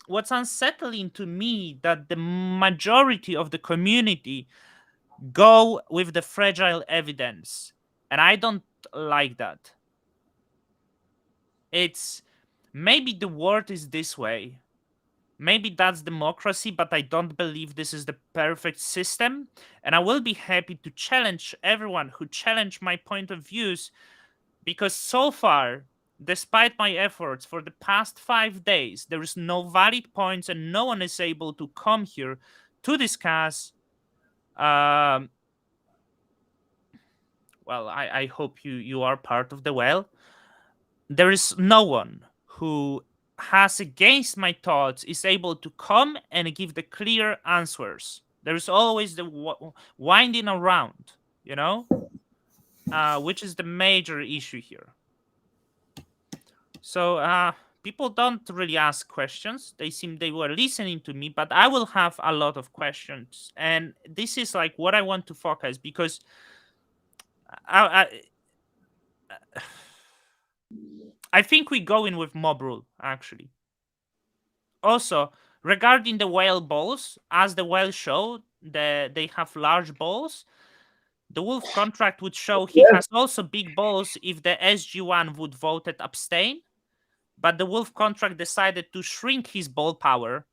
what's unsettling to me that the majority of the community go with the fragile evidence, and I don't like that. It's maybe the word is this way. Maybe that's democracy, but I don't believe this is the perfect system. And I will be happy to challenge everyone who challenge my point of views, because so far, despite my efforts for the past 5 days, there is no valid points and no one is able to come here to discuss. Well, I hope you are part of the well. There is no one who has against my thoughts is able to come and give the clear answers. There is always the winding around, which is the major issue here. So people don't really ask questions. They seem they were listening to me, but I will have a lot of questions, and this is like what I want to focus, because I think we go in with mob rule, actually. Also, regarding the whale balls, as the whale showed, they have large balls. The Wolf contract would show he has also big balls if the SG1 would voted abstain, but the Wolf contract decided to shrink his ball power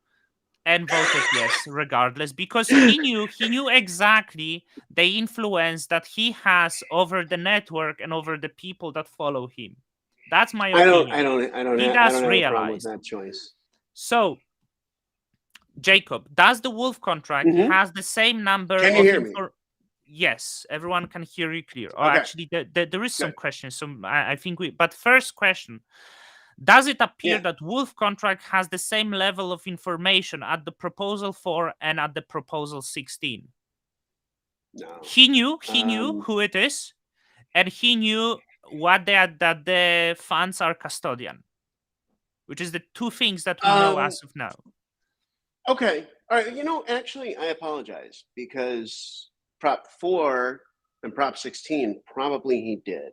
and voted yes regardless, because he knew exactly the influence that he has over the network and over the people that follow him. That's my opinion. I don't have a problem with that choice. So, Jacob, does the Wolf contract has the same number Can you hear me? Yes, everyone can hear you clear. Okay. Oh, actually, there is some questions. So I think but first question: does it appear that Wolf contract has the same level of information at the proposal 4 and at the proposal 16? No. He knew who it is, and he knew that the funds are custodian, which is the two things that we know as of now. Okay. All right. Actually, I apologize because Prop 4 and Prop 16 probably he did,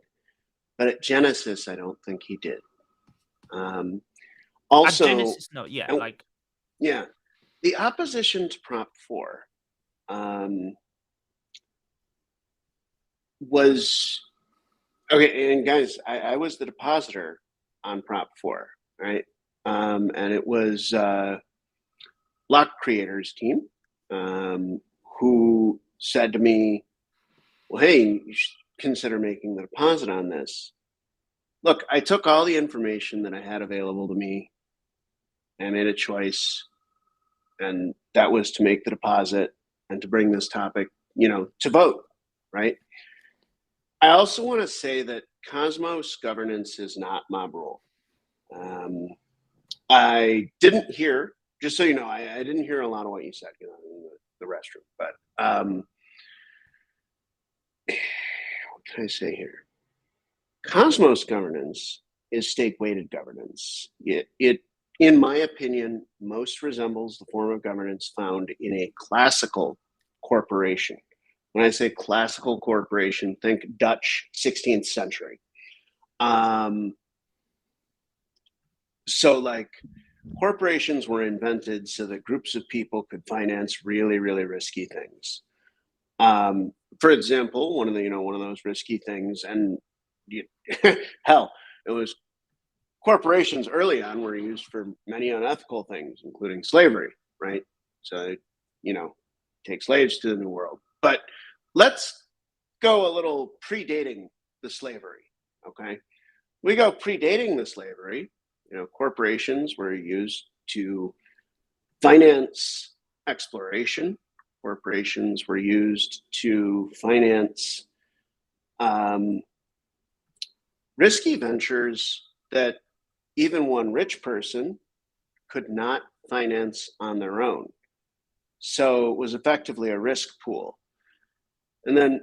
but at Genesis, I don't think he did. At Also, Genesis, no, yeah, and- like yeah, the opposition to Prop 4 was okay. And guys, I was the depositor on Prop 4, right? And it was Lock Creator's team who said to me, well, hey, you should consider making the deposit on this. Look, I took all the information that I had available to me and I made a choice, and that was to make the deposit and to bring this topic, to vote, right? I also want to say that Cosmos governance is not mob rule. I didn't hear, just so you know, I didn't hear a lot of what you said, in the restroom, but what can I say here? Cosmos governance is stake-weighted governance. It, in my opinion, most resembles the form of governance found in a classical corporation. When I say classical corporation, think Dutch 16th century. So like corporations were invented so that groups of people could finance really, really risky things. For example, one of those risky things, and hell, it was corporations early on were used for many unethical things, including slavery, right? So, take slaves to the New World. But let's go a little predating the slavery, okay? We go predating the slavery, corporations were used to finance exploration. Corporations were used to finance risky ventures that even one rich person could not finance on their own. So it was effectively a risk pool. And then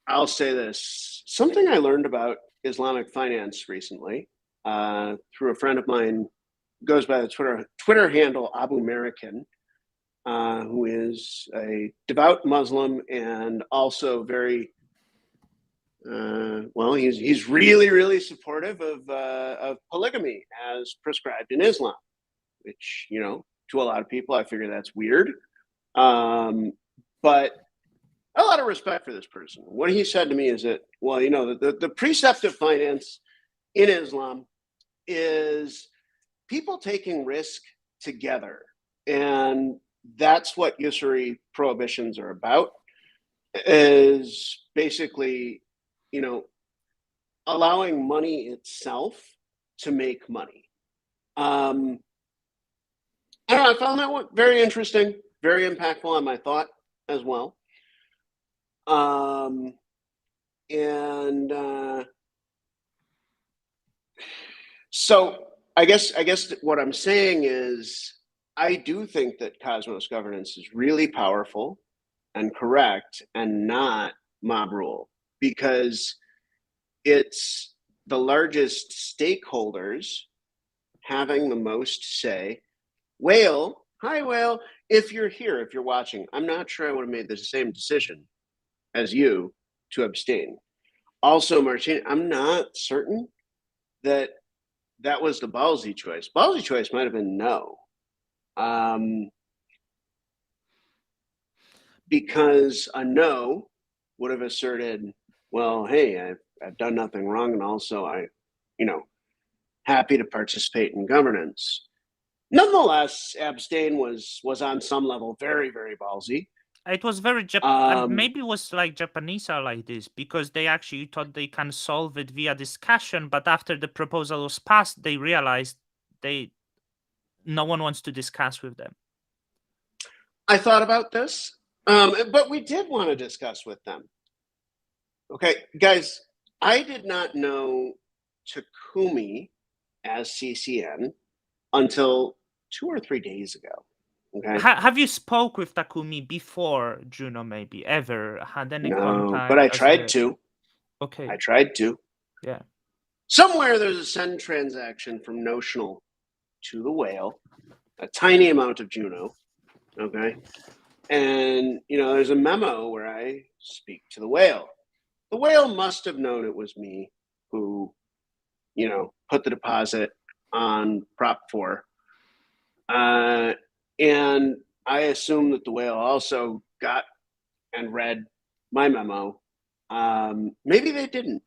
I'll say this, something I learned about Islamic finance recently through a friend of mine, goes by the Twitter handle Abu American, who is a devout Muslim and also very he's really, really supportive of polygamy as prescribed in Islam, which, to a lot of people, I figure that's weird. But a lot of respect for this person. What he said to me is that, well, the precept of finance in Islam is people taking risk together. And that's what usury prohibitions are about, is basically, allowing money itself to make money. I don't know, I found that one very interesting, very impactful on my thought as well. So I guess what I'm saying is I do think that Cosmos governance is really powerful and correct and not mob rule, because it's the largest stakeholders having the most say. Whale, hi Whale, if you're here, if you're watching, I'm not sure I would have made the same decision as you to abstain. Also, Martine, I'm not certain that was the ballsy choice. Ballsy choice might have been no. Because a no would have asserted, well, hey, I've done nothing wrong, and also I, happy to participate in governance. Nonetheless, abstain was on some level very, very ballsy. it was very maybe it was like Japanese are like this because they actually thought they can solve it via discussion, but after the proposal was passed, they realized no one wants to discuss with them. I thought about this, but we did want to discuss with them. Okay, guys, I did not know Takumi as CCN until 2 or 3 days ago. Okay. Have you spoke with Takumi before, Juno? Maybe ever had any contact? But I tried to. Okay. I tried to. Yeah. Somewhere there's a send transaction from Notional to the Whale, a tiny amount of Juno, Okay. And, there's a memo where I speak to the whale. The whale must have known it was me who, put the deposit on Prop 4. And I assume that the whale also got and read my memo. Maybe they didn't.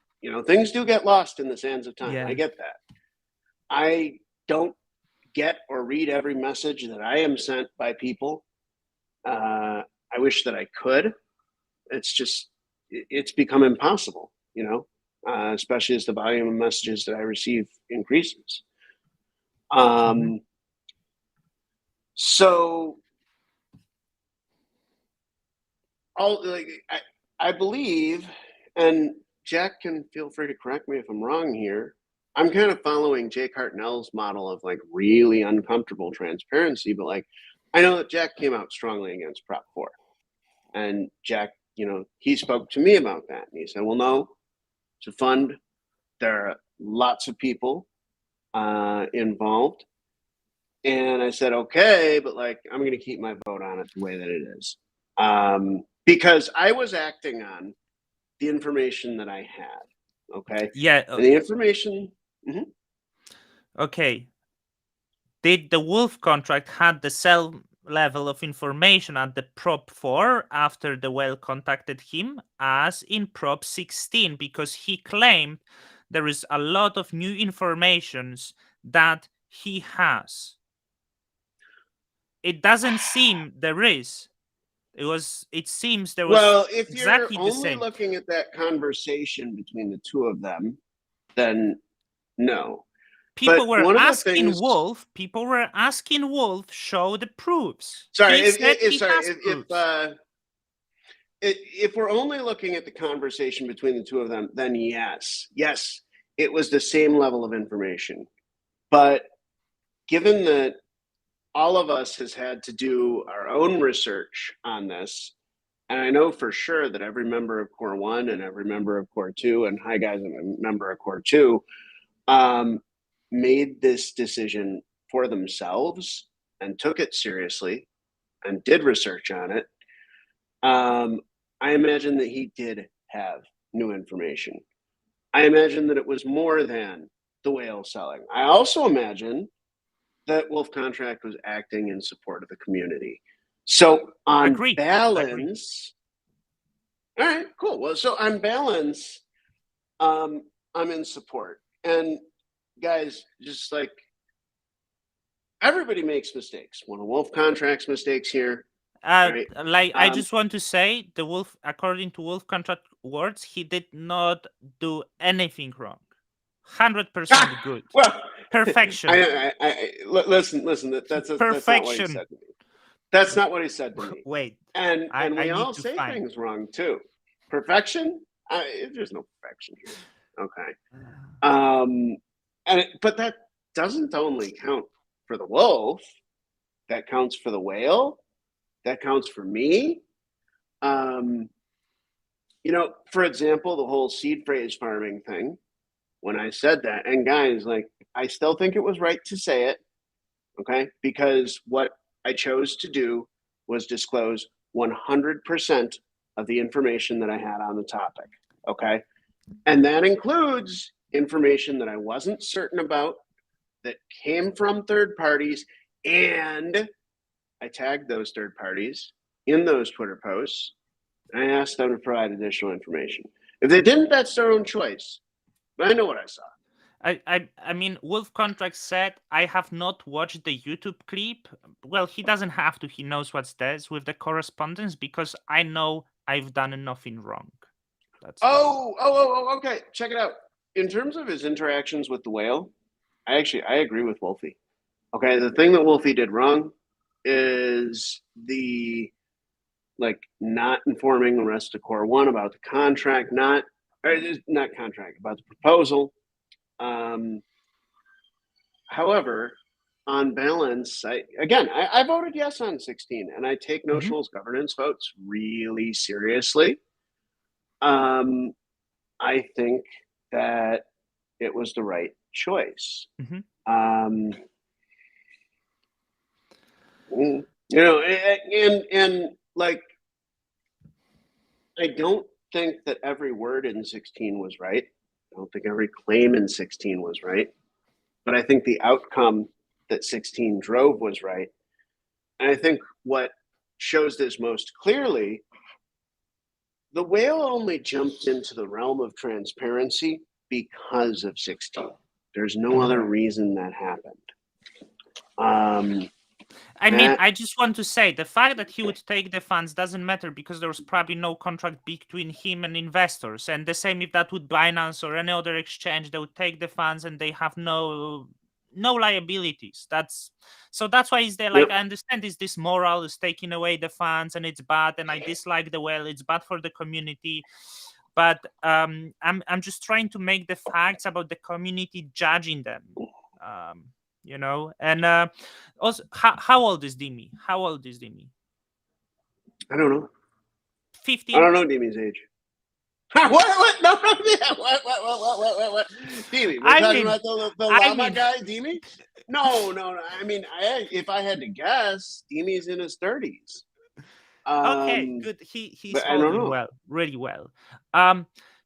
Things do get lost in the sands of time. Yeah. I get that. I don't get or read every message that I am sent by people. I wish that I could. It's become impossible, especially as the volume of messages that I receive increases. So I believe, and Jack can feel free to correct me if I'm wrong here. I'm kind of following Jake Hartnell's model of really uncomfortable transparency, but I know that Jack came out strongly against Prop 4, and Jack, he spoke to me about that, and he said, "Well, no, it's a fund. There are lots of people involved." And I said, "Okay, but I'm going to keep my vote on it the way that it is." Because I was acting on the information that I had. Okay. Yeah. And the information. Okay. Did the Wolf contract had the same level of information at the Prop 4 after the whale contacted him as in Prop 16? Because he claimed there is a lot of new informations that he has. It doesn't seem there is. It seems there was Well, if exactly you're the only same. looking at that conversation between the two of them, then no. People But were one of the asking things- Wolf. People were asking Wolf, show the proofs. Sorry, He said he sorry, has proofs. if we're only looking at the conversation between the two of them, then yes, it was the same level of information. But given that all of us has had to do our own research on this, and I know for sure that every member of Core 1 and every member of Core 2, and hi guys, I'm a member of Core 2, made this decision for themselves and took it seriously and did research on it. I imagine that he did have new information. I imagine that it was more than the whale selling. I also imagine that Wolf Contract was acting in support of the community. So on balance, all right, cool. Well, so on balance, I'm in support. And guys, just everybody makes mistakes. One of Wolf Contract's mistakes here. Right? I just want to say, the Wolf, according to Wolf Contract words, he did not do anything wrong. 100% good. Well, perfection. Listen. That's not what he said to me. That's not what he said to me. Wait, and we all say things wrong too. Perfection? There's no perfection here. Okay. But that doesn't only count for the wolf. That counts for the whale. That counts for me. For example, the whole seed phrase farming thing. When I said that, and guys, I still think it was right to say it. Okay, because what I chose to do was disclose 100% of the information that I had on the topic. Okay. And that includes information that I wasn't certain about, that came from third parties. And I tagged those third parties in those Twitter posts. And I asked them to provide additional information. If they didn't, that's their own choice. But I know what I saw. I mean, Wolf Contract said, I have not watched the YouTube clip. Well, he doesn't have to. He knows what's there with the correspondence, because I know I've done nothing wrong. That's okay. Check it out. In terms of his interactions with the whale, I agree with Wolfie. Okay, the thing that Wolfie did wrong is the not informing the rest of Core 1 about the contract, not contract, about the proposal. However, on balance, I voted yes on 16, and I take Notional's governance votes really seriously. I think that it was the right choice. You know, and like, I don't think that every word in 16 was right. I don't think every claim in 16 was right. But I think the outcome that 16 drove was right. And I think what shows this most clearly, the whale only jumped into the realm of transparency because of 16. There's no other reason that happened. I mean, That, I just want to say the fact that he would take the funds doesn't matter because there was probably no contract between him and investors. And the same if that would Binance or any other exchange, they would take the funds and they have no liabilities. That's why is there, like, yep. I understand is this moral is taking away the funds and it's bad and I dislike the whale, it's bad for the community. But I'm just trying to make the facts about the community judging them. You know, and also, how old is Dimi? How old is Dimi? I don't know. 15? I don't know Demi's age. What? No, yeah. What? Demi, we're talking about the llama guy, Demi? No. I mean, if I had to guess, Demi's in his 30s. Okay, good. He's I don't holding know. well, really well.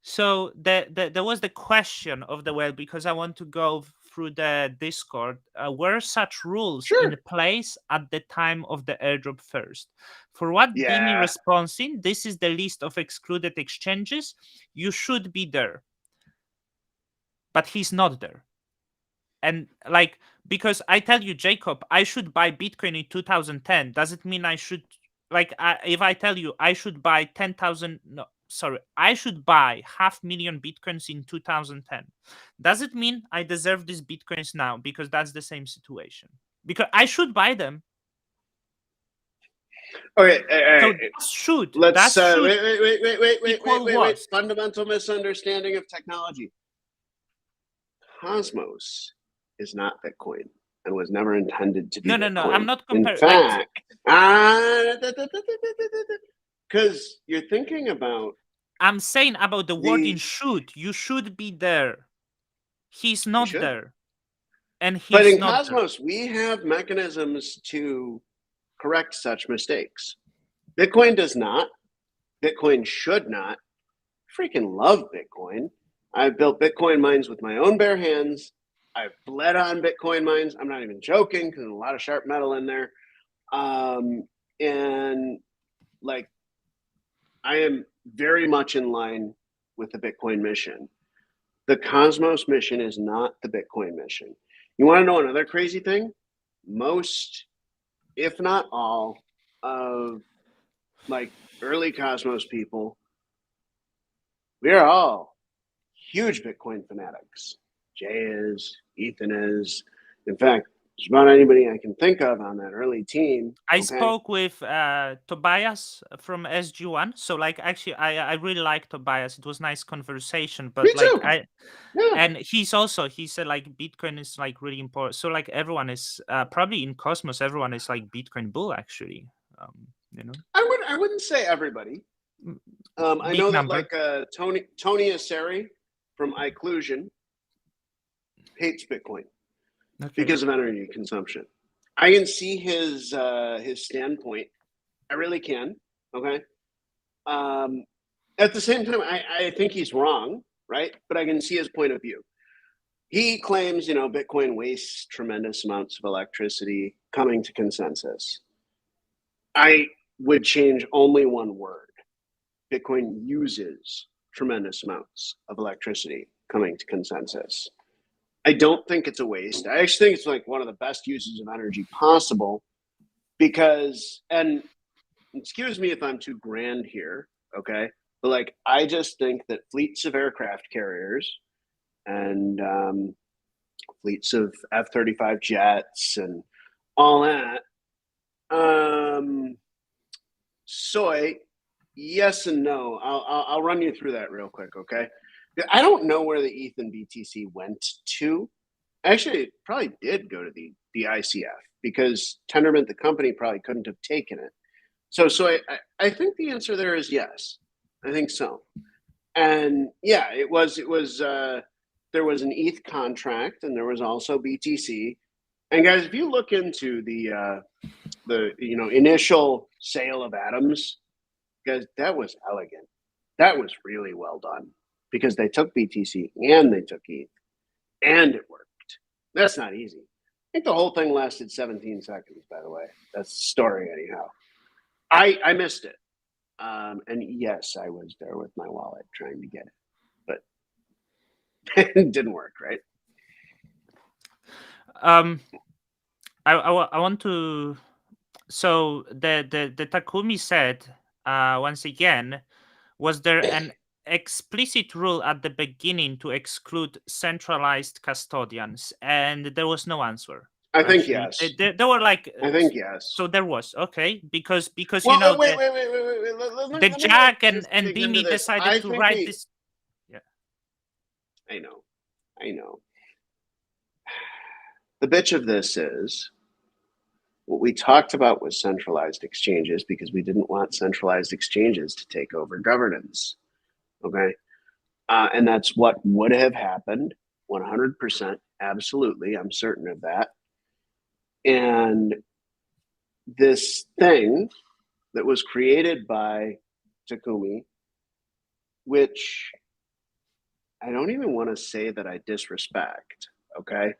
So there was the question of the whale because I want to go through the Discord. Were such rules in place at the time of the airdrop first? For what Dimi responds in, this is the list of excluded exchanges. You should be there, but he's not there. And like, because I tell you, Jacob, I should buy Bitcoin in 2010. Does it mean I should, like, if I tell you I should buy 10,000, no, sorry, I should buy 500,000 Bitcoins in 2010. Does it mean I deserve these Bitcoins now? Because that's the same situation. Because I should buy them. Okay, so that should. Let's That should wait. Fundamental misunderstanding of technology. Cosmos is not Bitcoin and was never intended to be Bitcoin. No. I'm not comparing. In fact, because you're thinking about. I'm saying about the wording should. You should be there. He's not there. And he's but in not Cosmos, we have mechanisms to correct such mistakes. Bitcoin does not. Bitcoin should not. Freaking love Bitcoin. I've built Bitcoin mines with my own bare hands. I've bled on Bitcoin mines. I'm not even joking because there's a lot of sharp metal in there. And like, I am very much in line with the Bitcoin mission. The Cosmos mission is not the Bitcoin mission. You want to know another crazy thing? Most, if not all, of like early Cosmos people, we are all huge Bitcoin fanatics. Jay is, Ethan is. In fact, just about anybody I can think of on that early team. I spoke with Tobias from SG1. So like, actually, I really like Tobias. It was nice conversation. But Me like too. and he said like Bitcoin is like really important. So like everyone is probably in Cosmos, everyone is like Bitcoin bull actually. You know, I wouldn't say everybody. I know that like Tony Aseri from iClusion hates Bitcoin because of energy consumption. I can see his standpoint. I really can. Okay. At the same time, I think he's wrong, right? But I can see his point of view. He claims, Bitcoin wastes tremendous amounts of electricity coming to consensus. I would change only one word. Bitcoin uses tremendous amounts of electricity coming to consensus. I don't think it's a waste. I actually think it's like one of the best uses of energy possible because, and excuse me if I'm too grand here, okay? But like, I just think that fleets of aircraft carriers and fleets of F-35 jets and all that, soy, yes and no. I'll run you through that real quick, okay? I don't know where the Ethan BTC went to. Actually, it probably did go to the ICF because Tendermint, the company, probably couldn't have taken it. So I think the answer there is yes. I think so. And yeah, it was there was an ETH contract and there was also BTC. And guys, if you look into the initial sale of atoms, guys, that was elegant. That was really well done because they took BTC and they took ETH and it worked. That's not easy. I think the whole thing lasted 17 seconds, by the way. That's the story anyhow. I missed it. And yes, I was there with my wallet trying to get it, but it didn't work, right? I want to. So the Takumi said once again, was there an explicit rule at the beginning to exclude centralized custodians? And there was no answer. I think Actually. yes. There were like. I think yes. So there was, okay, because Well, wait. the Jack and Beanie decided to write this. Yeah, I know. The bitch of this is what we talked about was centralized exchanges because we didn't want centralized exchanges to take over governance. Okay. And that's what would have happened 100%. Absolutely. I'm certain of that. And this thing that was created by Takumi, which I don't even want to say that I disrespect. Okay.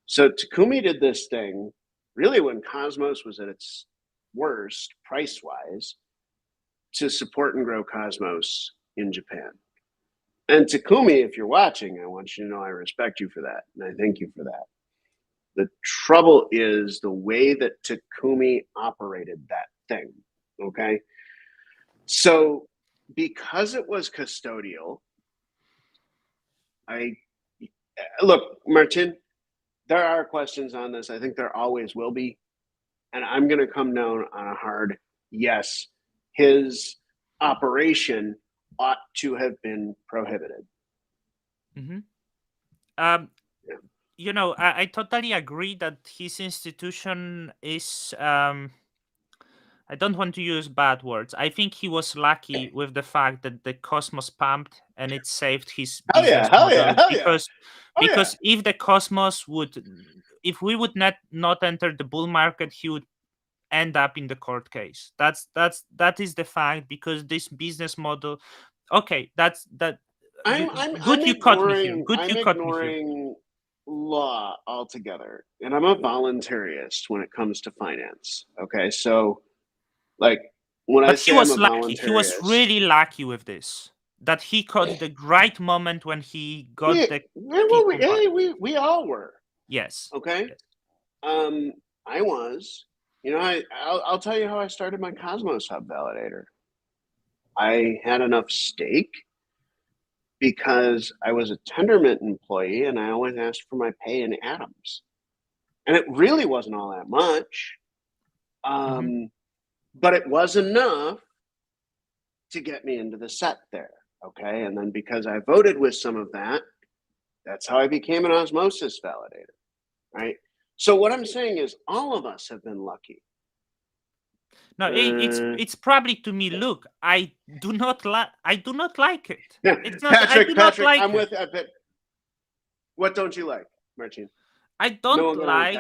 So Takumi did this thing really when Cosmos was at its worst price-wise to support and grow Cosmos in Japan. And Takumi, if you're watching, I want you to know I respect you for that, and I thank you for that. The trouble is the way that Takumi operated that thing, okay? So because it was custodial, look, Martin, there are questions on this. I think there always will be. And I'm going to come down on a hard yes. His operation ought to have been prohibited. Mm-hmm. I totally agree that his institution is. I don't want to use bad words. I think he was lucky with the fact that the Cosmos pumped and it saved his business model. Because if the Cosmos if we would not enter the bull market, he would end up in the court case. That is the fact, because this business model. Okay, that's that. You caught me here. Good, you caught me here. Law altogether, and I'm a voluntarist when it comes to finance. Okay, so like when I say he was I'm a lucky. He was really lucky with this. That he caught the right moment when he got we all were. Yes. Okay. Yes. I was. I'll tell you how I started my Cosmos Hub validator. I had enough stake because I was a Tendermint employee and I always asked for my pay in atoms. And it really wasn't all that much. But it was enough to get me into the set there. Okay. And then because I voted with some of that, that's how I became an osmosis validator. Right. So what I'm saying is all of us have been lucky. No, it's probably to me. Look, I do not like it. It's not. Patrick, I'm with. What don't you like, Martin? I don't like.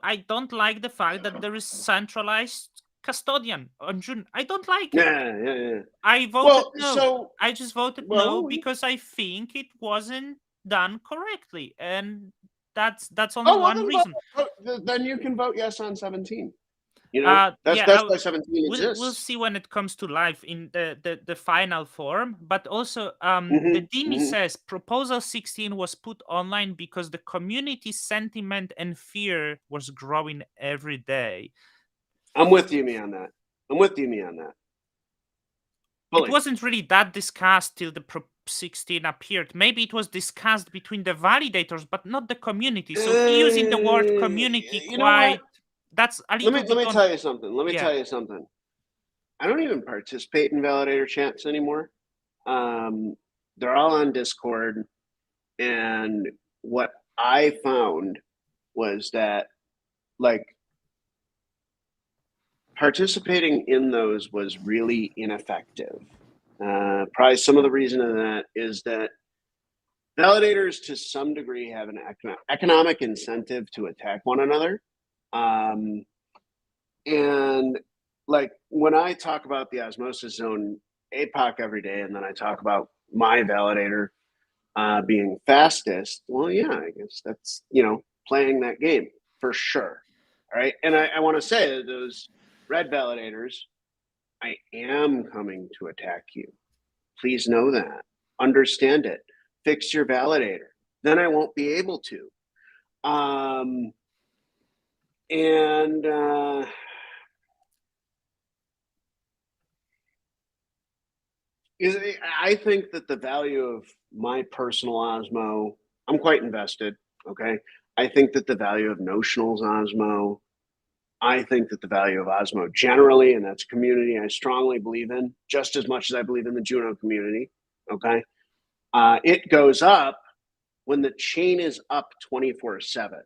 I don't like the fact that there is centralized custodian on June. I don't like it. Yeah. I voted no. I just voted no because I think it wasn't done correctly, and that's only one reason. Then you can vote yes on 17. That's why 17 exists. We'll see when it comes to life in the final form. But also, the Dini says Proposal 16 was put online because the community sentiment and fear was growing every day. I'm with you, me on that. It wasn't really that discussed till the Prop 16 appeared. Maybe it was discussed between the validators, but not the community. So using the word community that's a little Let me tell you something. I don't even participate in validator chats anymore. They're all on Discord. And what I found was that, participating in those was really ineffective. Probably some of the reason of that is that validators to some degree have an economic incentive to attack one another. And like when I talk about the osmosis zone APOC every day, and then I talk about my validator being fastest, well, yeah, I guess that's, playing that game for sure. All right. And I want to say that those red validators, I am coming to attack you. Please know that. Understand it. Fix your validator. Then I won't be able to. And I think that the value of my personal Osmo, I'm quite invested. Okay. I think that the value of Notional's Osmo, I think that the value of Osmo generally, and that's a community I strongly believe in, just as much as I believe in the Juno community. Okay. It goes up when the chain is up 24/7.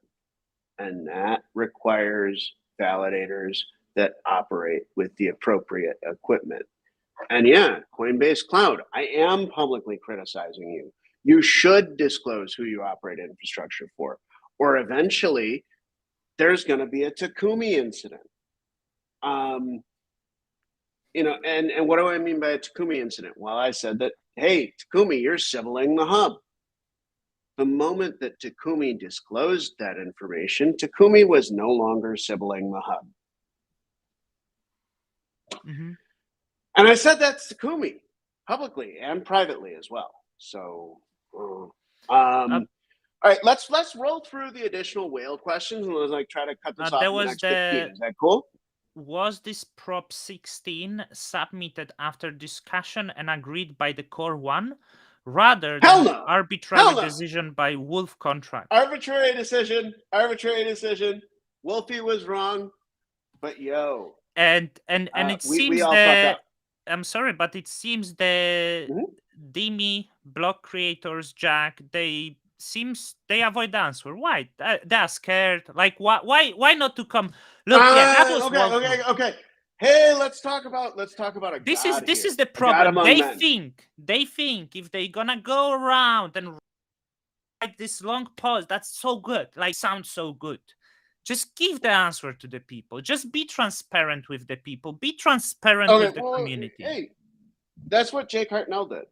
And that requires validators that operate with the appropriate equipment. And yeah, Coinbase Cloud, I am publicly criticizing you. You should disclose who you operate infrastructure for, or eventually there's going to be a Takumi incident. And what do I mean by a Takumi incident? Well, I said that, hey, Takumi, you're civiling the hub. The moment that Takumi disclosed that information, Takumi was no longer civiling the hub. Mm-hmm. And I said that's Takumi publicly and privately as well. So, all right, let's roll through the additional whale questions and let's try to cut this off in the next 15. Is that cool? Was this Prop 16 submitted after discussion and agreed by the Core 1 rather than arbitrary decision by Wolf contract? Arbitrary decision. Wolfie was wrong, but yo. And it seems that I'm sorry, but it seems the Dimi block creators, Jack, they avoid the answer. Why? They're scared. Like why not to come? Look, that was okay. Hey, let's talk about a this is the problem. They think if they're gonna go around and write this long pause, that's so good. Like sounds so good. Just give the answer to the people. Just be transparent with the people. Be transparent with the community. Hey, that's what Jake Hartnell did.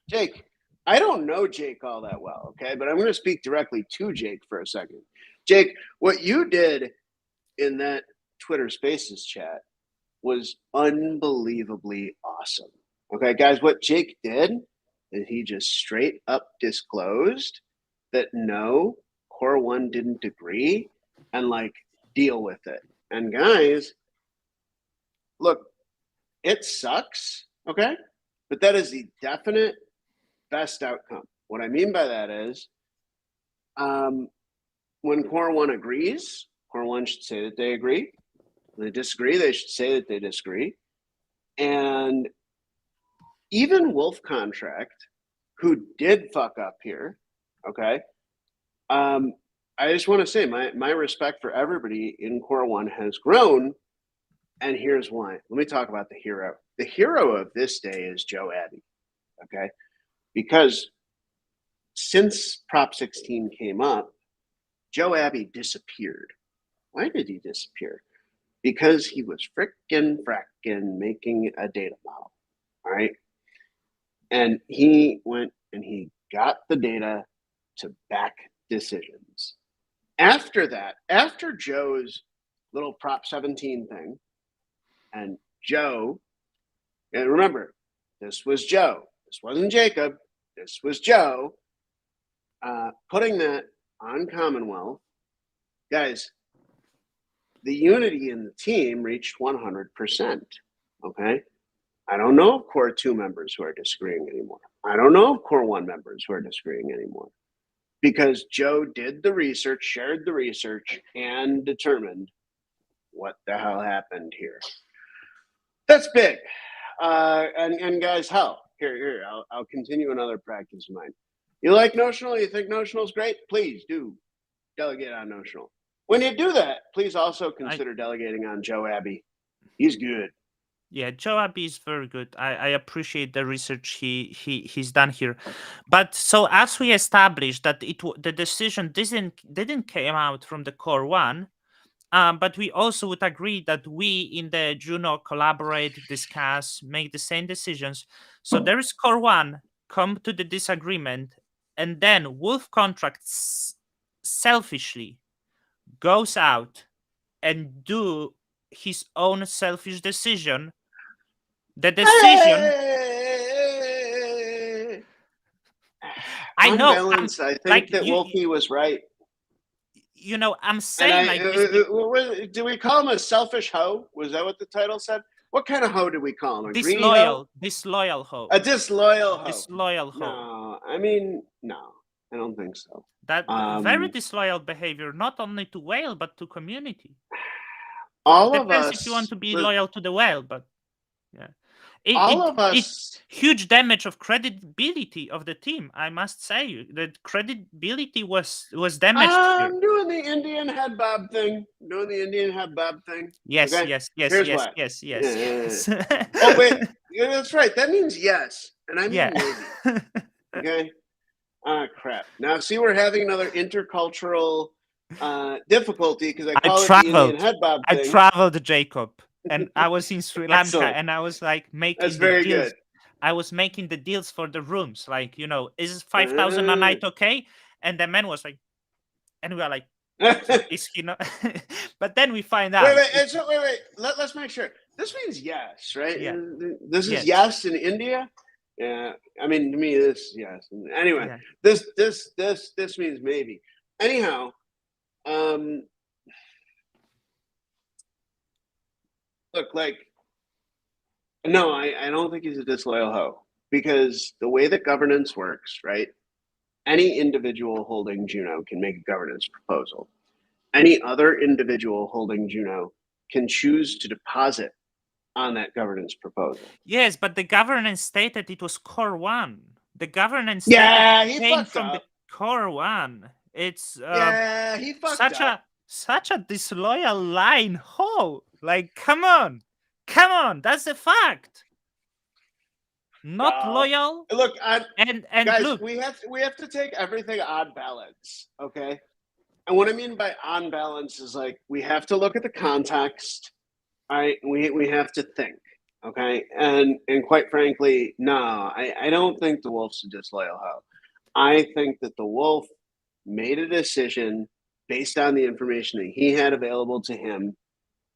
Jake, I don't know Jake all that well, okay? But I'm going to speak directly to Jake for a second. Jake, what you did in that Twitter Spaces chat was unbelievably awesome. Okay, guys, what Jake did is he just straight up disclosed that no, Core 1 didn't agree and deal with it. And guys, look, it sucks, okay? But that is the definite best outcome. What I mean by that is when Core 1 agrees, Core 1 should say that they agree. When they disagree, they should say that they disagree. And even Wolf Contract, who did fuck up here, okay? I just want to say my respect for everybody in Core 1 has grown, and here's why. Let me talk about the hero. The hero of this day is Joe Abbey, okay? Because since Prop 16 came up, Joe Abbey disappeared. Why did he disappear? Because he was fracking making a data model, all right? And he went and he got the data to back decisions. After that, after Joe's little Prop 17 thing, and Joe, and remember, this was Joe. This wasn't Jacob. This was Joe. Putting that on Commonwealth, guys, the unity in the team reached 100%. Okay? I don't know of Core 2 members who are disagreeing anymore. I don't know of Core 1 members who are disagreeing anymore. Because Joe did the research, shared the research, and determined what the hell happened here. That's big. And guys, hell, here, I'll continue another practice of mine. You like Notional? You think Notional's great? Please do delegate on Notional. When you do that, please also consider delegating on Joe Abbey. He's good. Yeah, Joe Abbey is very good. I appreciate the research he's done here. But so as we established that the decision didn't came out from the Core 1, But we also would agree that we in the Juno collaborate, discuss, make the same decisions. So there is core one, come to the disagreement, and then Wolf contracts selfishly goes out and do his own selfish decision. The decision, I On know, balance, I think like that Wolfie was right. I'm And saying like this. do we call him a selfish hoe? Was that what the title said? What kind of hoe did we call him? A greedy hoe? Disloyal hoe. A disloyal hoe. Disloyal hoe. No, I mean, no, I don't think so. That very disloyal behavior, not only to whale but to community. All Depends of us. if you want to be loyal to the whale, but yeah, us. Huge damage of credibility of the team. I must say that credibility was damaged here. I'm doing the Indian head bob thing. Yes, okay? yes. Oh wait, yeah, that's right. That means yes, and I mean yeah. maybe. Okay. Ah, crap. Now, see, we're having another intercultural difficulty because I call it the Indian head bob thing. I traveled, Jacob, and I was in Sri Lanka, and I was like making the deals. Good. I was making the deals for the rooms, like is 5,000 a night okay? And the man was like, and we are like, is he not? But then we find out. Wait. Let's make sure. This means yes, right? Yeah. This is yes in India. Yeah, I mean, to me, this yes. Anyway, yeah. this means maybe. Anyhow, look, like, no, I don't think he's a disloyal hoe because the way that governance works, right? Any individual holding Juno can make a governance proposal. Any other individual holding Juno can choose to deposit on that governance proposal. Yes, but the governance stated it was core one. The governance he came from up. the core one. It's he fucked up. Such a disloyal line. Oh, like come on, that's a fact. Not loyal. Look, and guys, look, we have to take everything on balance, okay? And what I mean by on balance is like we have to look at the context. All right, we have to think, okay? And quite frankly, no, I don't think the Wolf's a disloyal hoe. I think that the Wolf made a decision based on the information that he had available to him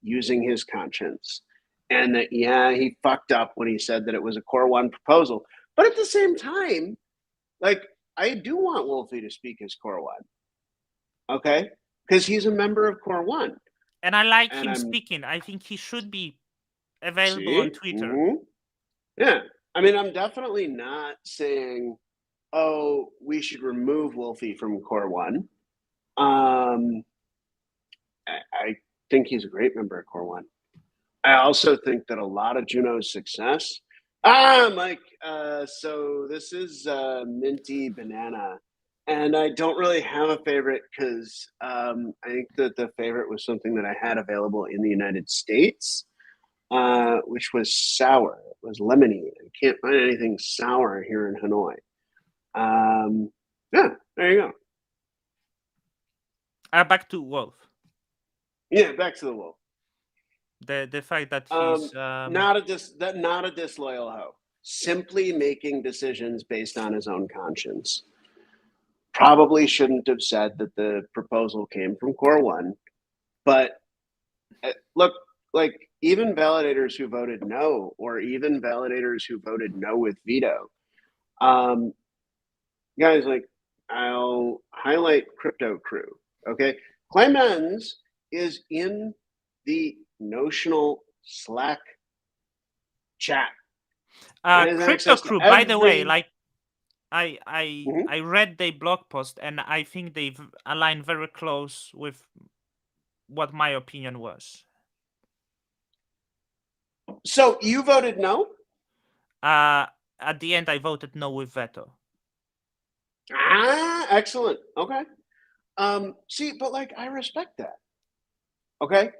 using his conscience. And that, yeah, he fucked up when he said that it was a core one proposal. But at the same time, like, I do want Wolfie to speak as core one, okay? Because he's a member of core one. And I like him speaking. I think he should be available on Twitter. Mm-hmm. Yeah. I mean, I'm definitely not saying, oh, we should remove Wolfie from core one. I think he's a great member of core one. I also think that a lot of Juno's success. Mike. So this is Minty Banana. And I don't really have a favorite because I think that the favorite was something that I had available in the United States, which was sour. It was lemony. I can't find anything sour here in Hanoi. Yeah, there you go. Back to Wolf. Yeah, back to the Wolf. The fact that he's not a disloyal hoe, simply making decisions based on his own conscience. Probably shouldn't have said that the proposal came from core one, but look, like even validators who voted no, or even validators who voted no with veto, guys, like I'll highlight Crypto Crew. Okay, Clemens is in the Notional Slack chat. Crypto Crew, by the way, like I read the blog post and I think they've aligned very close with what my opinion was. So you voted no? At the end, I voted no with veto. Excellent. Okay. See, but like I respect that. Okay.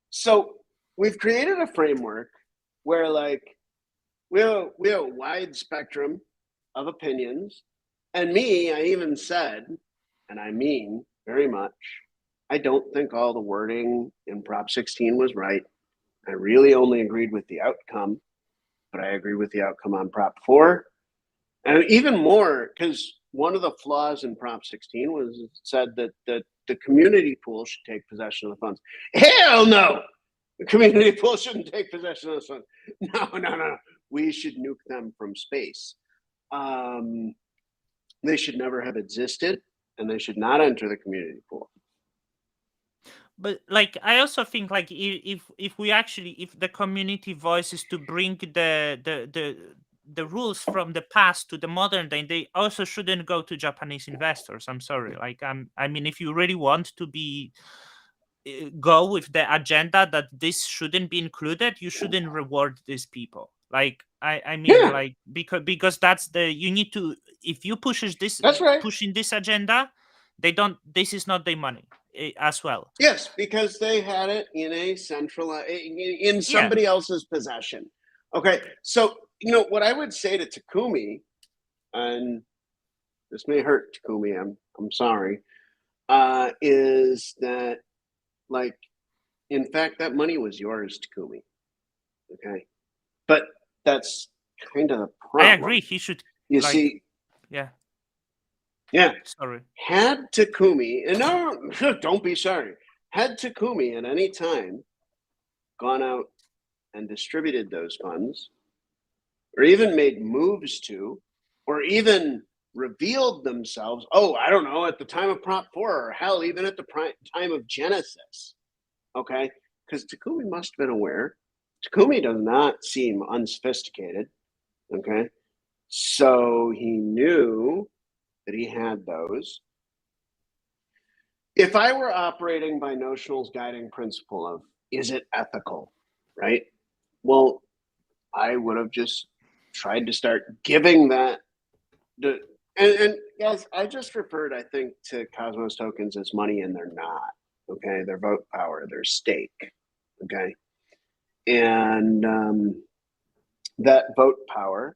So we've created a framework where like we have a wide spectrum of opinions. And me, I even said, and I mean very much, I don't think all the wording in Prop 16 was right. I really only agreed with the outcome, but I agree with the outcome on Prop 4. And even more, because one of the flaws in Prop 16 was it said that the community pool should take possession of the funds. Hell no! The community pool shouldn't take possession of the funds. No. We should nuke them from space. They should never have existed, and they should not enter the community pool. But like, I also think like if we actually, if the community voice is to bring the rules from the past to the modern day, they also shouldn't go to Japanese investors. I'm sorry. Like, I mean, if you really want to be go with the agenda that this shouldn't be included, you shouldn't reward these people. Like, I mean, Yeah, like, because that's the, you need to, if you pushes this, that's right. pushing this agenda, they don't, this is not their money as well. Yes, because they had it in a central in Yeah. somebody else's possession. Okay, so what I would say to Takumi, and this may hurt Takumi, I'm sorry, is that, like, in fact, that money was yours, Takumi. Okay, but that's kind of the problem. I agree. He should. You like, see, Yeah. yeah, Sorry. had Takumi, and no, don't be sorry, had Takumi at any time gone out and distributed those funds, or even made moves to, or even revealed themselves, oh, I don't know, at the time of Prop 4, or hell, even at the time of Genesis, okay? Because Takumi must have been aware. Takumi does not seem unsophisticated, okay? So he knew that he had those. If I were operating by Notional's guiding principle of, is it ethical, right? Well, I would have just tried to start giving that. And guys, I just referred, I think, to Cosmos tokens as money, and they're not. Okay, they're vote power, they're stake. Okay, and that vote power,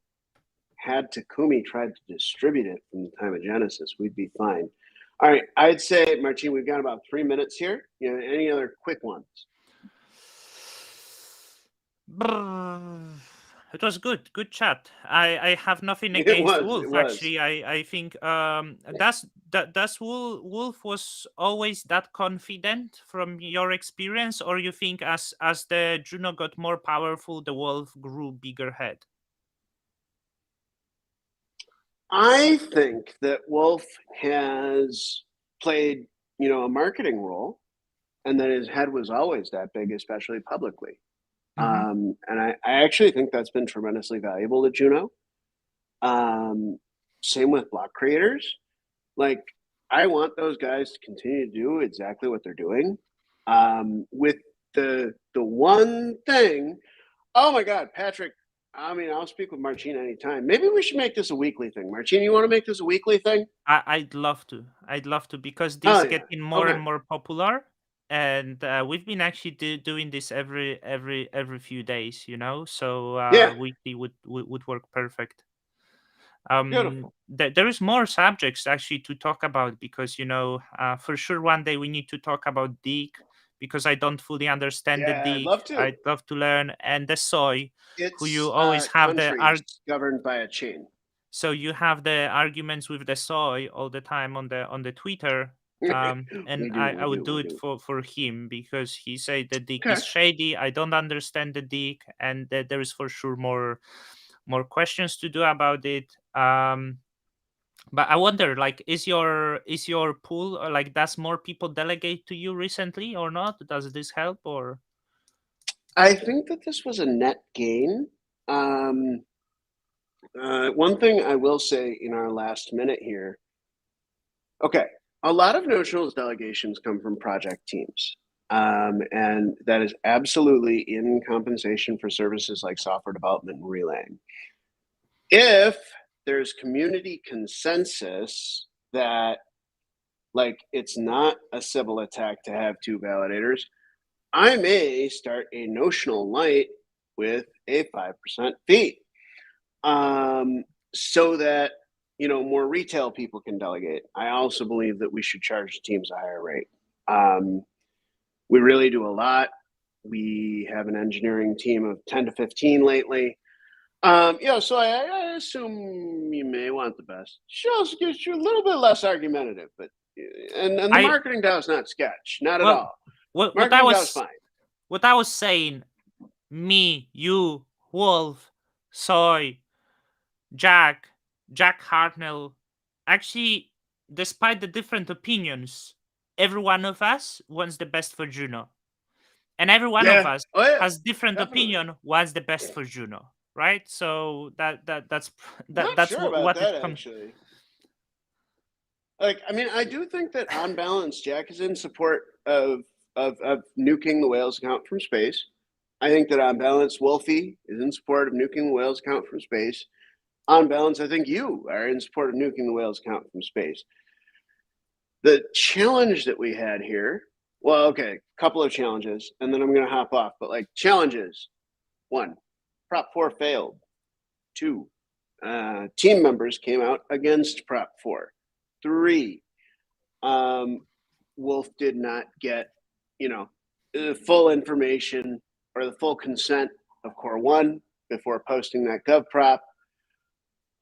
had Takumi tried to distribute it from the time of Genesis, we'd be fine. All right, I'd say, Marcin, we've got about 3 minutes here. Any other quick ones? It was good chat. I have nothing It against was, Wolf. it was. Actually, I think that's Wolf was always that confident from your experience, or you think as the Juno got more powerful, the Wolf grew bigger head? I think that Wolf has played, a marketing role, and that his head was always that big, especially publicly. And I actually think that's been tremendously valuable to Juno. Same with block creators. Like, I want those guys to continue to do exactly what they're doing. With the one thing, oh my God, Patrick, I mean, I'll speak with Marcin anytime. Maybe we should make this a weekly thing. Marcin, you want to make this a weekly thing? I'd love to. I'd love to, because this Yeah. getting more Okay. and more popular, and we've been actually doing this every few days. So Yeah. weekly would work perfect. Beautiful. There is more subjects actually to talk about, because for sure one day we need to talk about Deke, because I don't fully understand the Yeah, I'd Deke. love to. I'd love to learn, and the soy, who you It's always have the countries governed by a chain. so you have the arguments with the soy all the time on the Twitter. And I would do it for him, because he said the Deke is shady. I don't understand the Deke, and that there is for sure more questions to do about it. But I wonder, like, is your pool, or like, does more people delegate to you recently or not? Does this help, or? I think that this was a net gain. One thing I will say in our last minute here. Okay, a lot of Notional's delegations come from project teams. And that is absolutely in compensation for services like software development and relaying. If there's community consensus that, like, it's not a civil attack to have 2 validators, I may start a Notional light with a 5% fee, so that more retail people can delegate. I also believe that we should charge teams a higher rate. We really do a lot. We have an engineering team of 10 to 15 lately. So I assume you may want the best. Shows gives you a little bit less argumentative, but and the I marketing DAO is not sketch, not at well, all. what Marketing DAO is fine. I was saying, me, you, Wolf, Soy, Jack Hartnell, actually, despite the different opinions, every one of us wants the best for Juno, and every one of us Oh yeah, has different definitely. opinion what's the best for Juno, right? So that's Not that's sure about what that it comes. actually. Like, I mean, I do think that on balance, Jack is in support of nuking the whales account from space. I think that on balance, Wolfie is in support of nuking the whales account from space. On balance, I think you are in support of nuking the whales account from space. The challenge that we had here, well, okay, a couple of challenges, and then I'm going to hop off. But like challenges, one, Prop 4 failed. Two, team members came out against Prop 4. Three, Wolf did not get, the full information or the full consent of Core 1 before posting that gov prop.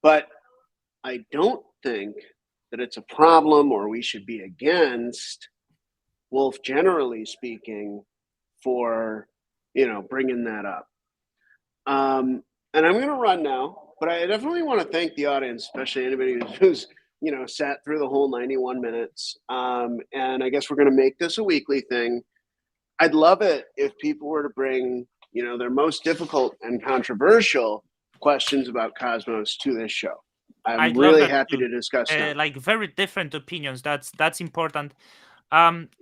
But I don't think that it's a problem or we should be against Wolf, generally speaking, for, bringing that up. And I'm going to run now, but I definitely want to thank the audience, especially anybody who's sat through the whole 91 minutes. And I guess we're going to make this a weekly thing. I'd love it if people were to bring, their most difficult and controversial questions about Cosmos to this show. I'm I'd love really that happy too. to discuss them. Like very different opinions. That's important.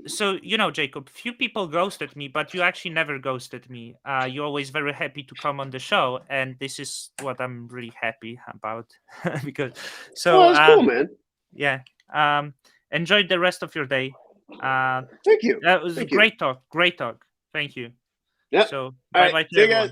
So Jacob, few people ghosted me, but you actually never ghosted me. You're always very happy to come on the show, and this is what I'm really happy about. Because Well, so that's cool, man. yeah. Enjoy the rest of your day. Thank you. That was a Thank you. great talk. Great talk. Thank you. Yep. So All bye right. bye to See you everyone. guys.